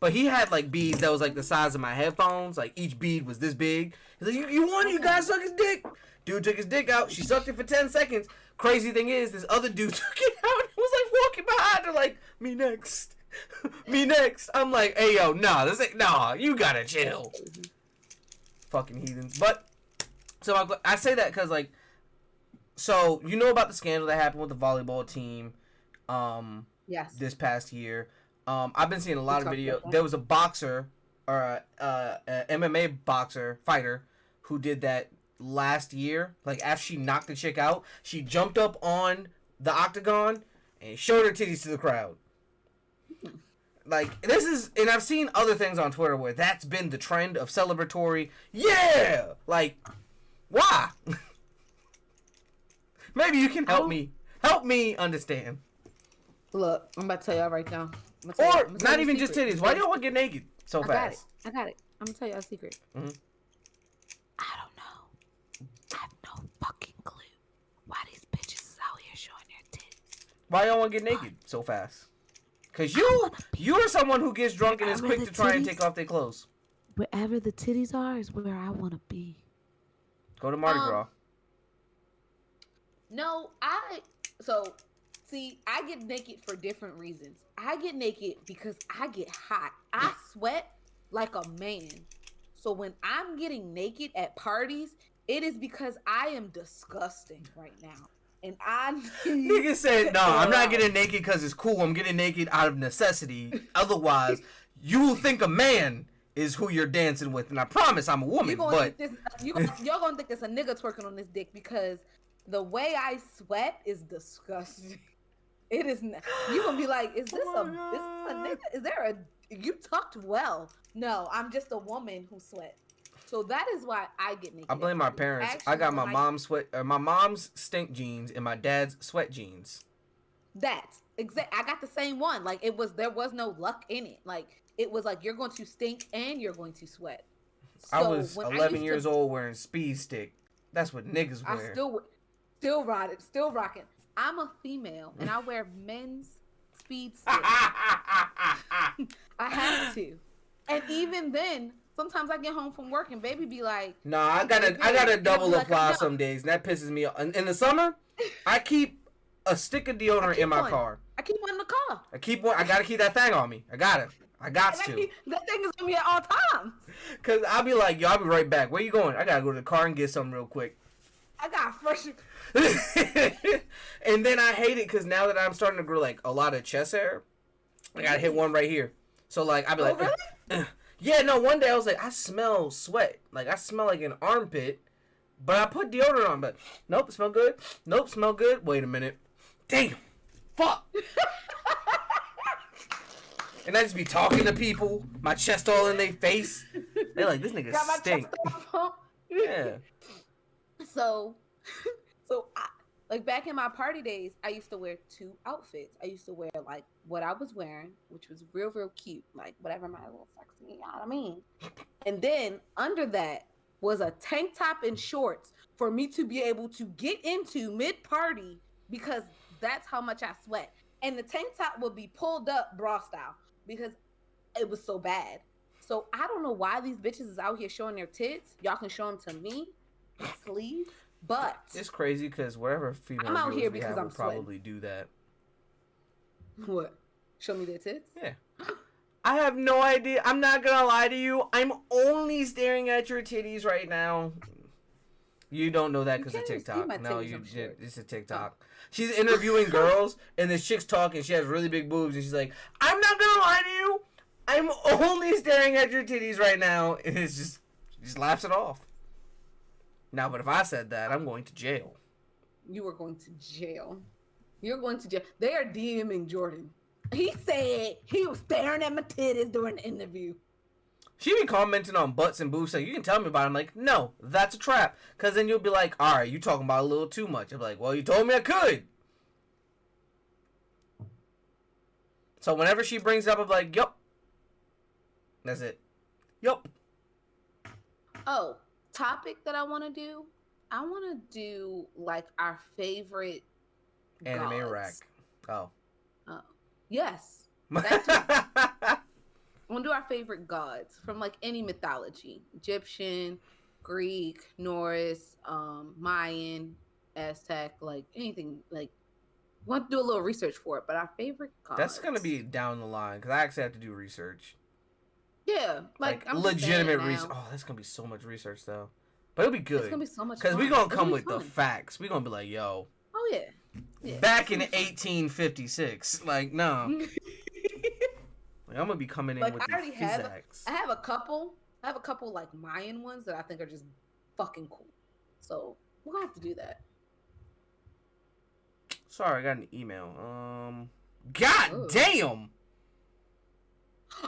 But he had like beads that was like the size of my headphones. Like each bead was this big. He's like, you want it? You gotta suck his dick. Dude took his dick out. She sucked it for 10 seconds. Crazy thing is, this other dude took it out and was like walking behind her like, me next. Me next. I'm like, hey yo, nah, you gotta chill. Fucking heathens. But, so I say that because like, so you know about the scandal that happened with the volleyball team yes. This past year. I've been seeing a lot of videos. There was a boxer or a MMA fighter who did that last year. Like after she knocked the chick out, she jumped up on the octagon and showed her titties to the crowd. Like this is, and I've seen other things on Twitter where that's been the trend of celebratory. Yeah, like why? Maybe you can help me understand. Look, I'm about to tell y'all right now. Or not even just titties. Why do y'all want to get naked so fast? I got it. I'm gonna tell you a secret. Mm-hmm. I don't know. I have no fucking clue why these bitches is out here showing their tits. Why y'all want to get naked so fast? Cause you are someone who gets drunk and is quick to try and take off their clothes. Wherever the titties are is where I want to be. Go to Mardi Gras. No, see, I get naked for different reasons. I get naked because I get hot. I sweat like a man. So when I'm getting naked at parties, it is because I am disgusting right now. And Nigga said, no, I'm not getting naked because it's cool. I'm getting naked out of necessity. Otherwise, you will think a man is who you're dancing with. And I promise I'm a woman, y'all gonna think it's a nigga twerking on this dick because the way I sweat is disgusting. It is not. You gonna be like, is this a nigga? Is there a? You tucked well. No, I'm just a woman who sweats. So that is why I get naked. I blame my parents. Actually, I got my mom's stink jeans and my dad's sweat jeans. I got the same one. Like there was no luck in it. Like it was like you're going to stink and you're going to sweat. So I was 11 years old wearing Speed Stick. That's what niggas wear. I still rocking. I'm a female and I wear men's Speed Stick. I have to. And even then, sometimes I get home from work and baby be like, "Nah, I gotta double apply some days." And that pisses me off. In the summer, I keep a stick of deodorant in my car. I keep one in the car. I gotta keep that thing on me. I got to. That thing is on me at all times. Cause I'll be like, yo, I'll be right back. Where you going? I gotta go to the car and get something real quick. I got fresh. And then I hate it because now that I'm starting to grow like a lot of chest hair, I gotta hit one right here. So like I'll be like, really? Yeah, no. One day I was like, I smell sweat. Like I smell like an armpit, but I put deodorant on. But nope, smell good. Nope, smell good. Wait a minute. Damn. Fuck. And I just be talking to people, my chest all in their face. They're like, this nigga stink. Yeah. So like back in my party days, I used to wear 2 outfits. I used to wear like what I was wearing, which was real, real cute. Like whatever my little sexy, you know what I mean? And then under that was a tank top and shorts for me to be able to get into mid-party because that's how much I sweat. And the tank top would be pulled up bra style because it was so bad. So I don't know why these bitches is out here showing their tits. Y'all can show them to me, please. But it's crazy because wherever female I'm out here we because have I'm will probably do that. What? Show me their tits? Yeah. I have no idea. I'm not gonna lie to you. I'm only staring at your titties right now. You don't know that You because of can't even see my TikTok. No, titties, you I'm sure. it's a TikTok. She's interviewing girls, and this chick's talking. She has really big boobs, and she's like, "I'm not gonna lie to you. I'm only staring at your titties right now," and it's just she just laughs it off. Now, but if I said that, I'm going to jail. You are going to jail. You're going to jail. They are DMing Jordan. He said he was staring at my titties during the interview. She be commenting on butts and boobs, saying, "You can tell me about it." I'm like, "No, that's a trap." Because then you'll be like, "All right, you talking about a little too much." I'm like, "Well, you told me I could." So whenever she brings it up, I'm like, "Yup." That's it. Yup. Oh, topic that I want to do. I want to do like our favorite Anime gods. rack. Oh. Yes. That too. I want to do our favorite gods from like any mythology: Egyptian, Greek, Norse, Mayan, Aztec, like anything. Like, we want to do a little research for it. But our favorite gods. That's gonna be down the line because I actually have to do research. Yeah, like I'm legitimate research. Oh, that's gonna be so much research though, but it'll be good. It's gonna be so much because fun. we gonna It'll come be with fun. the facts. We gonna be like, "Yo, Oh yeah. back in 1856, like no." Like, I'm gonna be coming in Like with I already have. physics. I have a couple like Mayan ones that I think are just fucking cool. So we're gonna have to do that. Sorry, I got an email. God damn.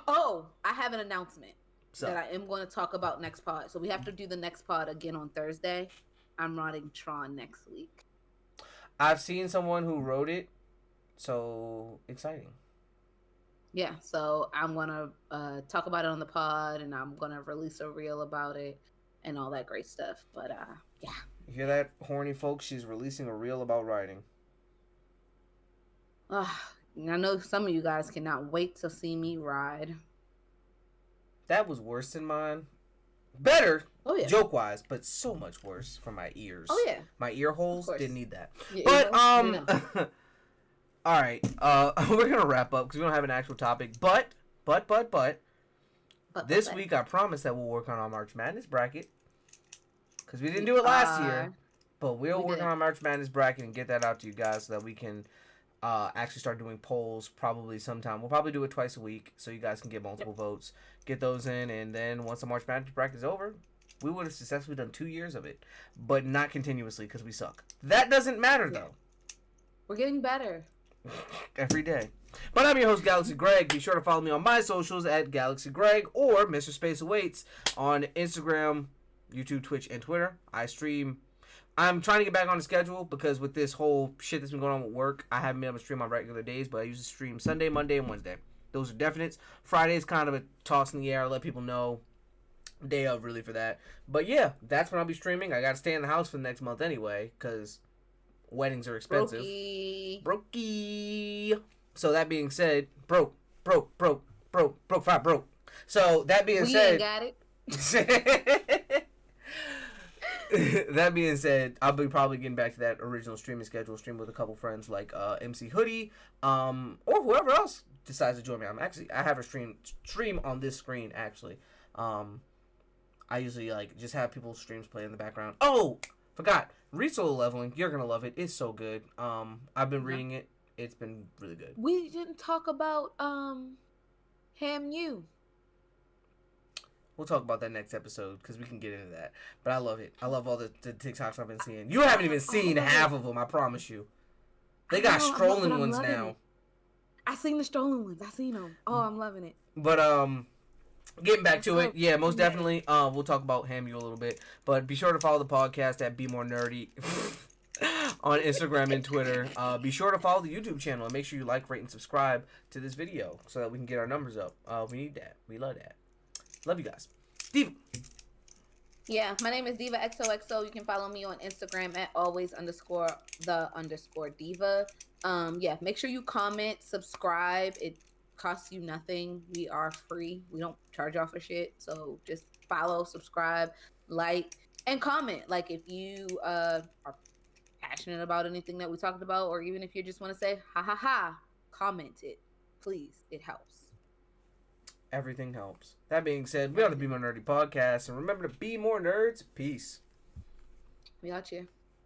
Oh, I have an announcement So, that I am going to talk about next pod. So we have to do the next pod again on Thursday. I'm writing Tron next week. I've seen someone who wrote it. So exciting. Yeah, so I'm gonna talk about it on the pod, and I'm gonna release a reel about it and all that great stuff. But yeah. You hear that, horny folks? She's releasing a reel about writing. I know some of you guys cannot wait to see me ride. That was worse than mine. Better, oh yeah, joke wise, but so much worse for my ears. Oh yeah, my ear holes didn't need that. Yeah, but all right, we're gonna wrap up because we don't have an actual topic. But this week I promise that we'll work on our March Madness bracket because we didn't do it last year. But we'll work on our March Madness bracket and get that out to you guys so that we can actually start doing polls probably sometime. We'll probably do it twice a week so you guys can get multiple votes, get those in, and then once the March Madness bracket is over, we would have successfully done 2 years of it, but not continuously because we suck. That doesn't matter though. We're getting better. Every day. But I'm your host, Galaxy Greg. Be sure to follow me on my socials at Galaxy Greg or Mr. Space Awaits on Instagram, YouTube, Twitch, and Twitter. I'm trying to get back on the schedule because with this whole shit that's been going on with work, I haven't been able to stream on regular days, but I usually stream Sunday, Monday, and Wednesday. Those are definites. Friday is kind of a toss in the air. I'll let people know day of really for that. But yeah, that's when I'll be streaming. I got to stay in the house for the next month anyway because weddings are expensive. Brokey. So that being said, broke. So that being said, got it. That being said, I'll be probably getting back to that original streaming schedule, stream with a couple friends like MC Hoodie, or whoever else decides to join me. I have a stream on this screen actually. I usually just have people's streams play in the background. Oh, forgot. Read Solo Leveling. You're gonna love it. It's so good. I've been reading it. It's been really good. We didn't talk about Ham You. We'll talk about that next episode because we can get into that. But I love it. I love all the TikToks I've been seeing. You haven't even seen half of them, I promise you. They got strolling ones now. I seen the strolling ones. I seen them. Oh, I'm loving it. But getting back to it, yeah, most definitely. We'll talk about Ham You a little bit. But be sure to follow the podcast at Be More Nerdy on Instagram and Twitter. Be sure to follow the YouTube channel and make sure you like, rate, and subscribe to this video so that we can get our numbers up. We need that. We love that. Love you guys. Diva. Yeah, my name is Diva XOXO. You can follow me on Instagram at always_the_diva. Yeah, make sure you comment, subscribe. It costs you nothing. We are free. We don't charge y'all for shit. So just follow, subscribe, like, and comment. Like if you are passionate about anything that we talked about, or even if you just want to say ha ha ha, comment it. Please. It helps. Everything helps. That being said, we are the Be More Nerdy podcast, and remember to be more nerds. Peace. We out here.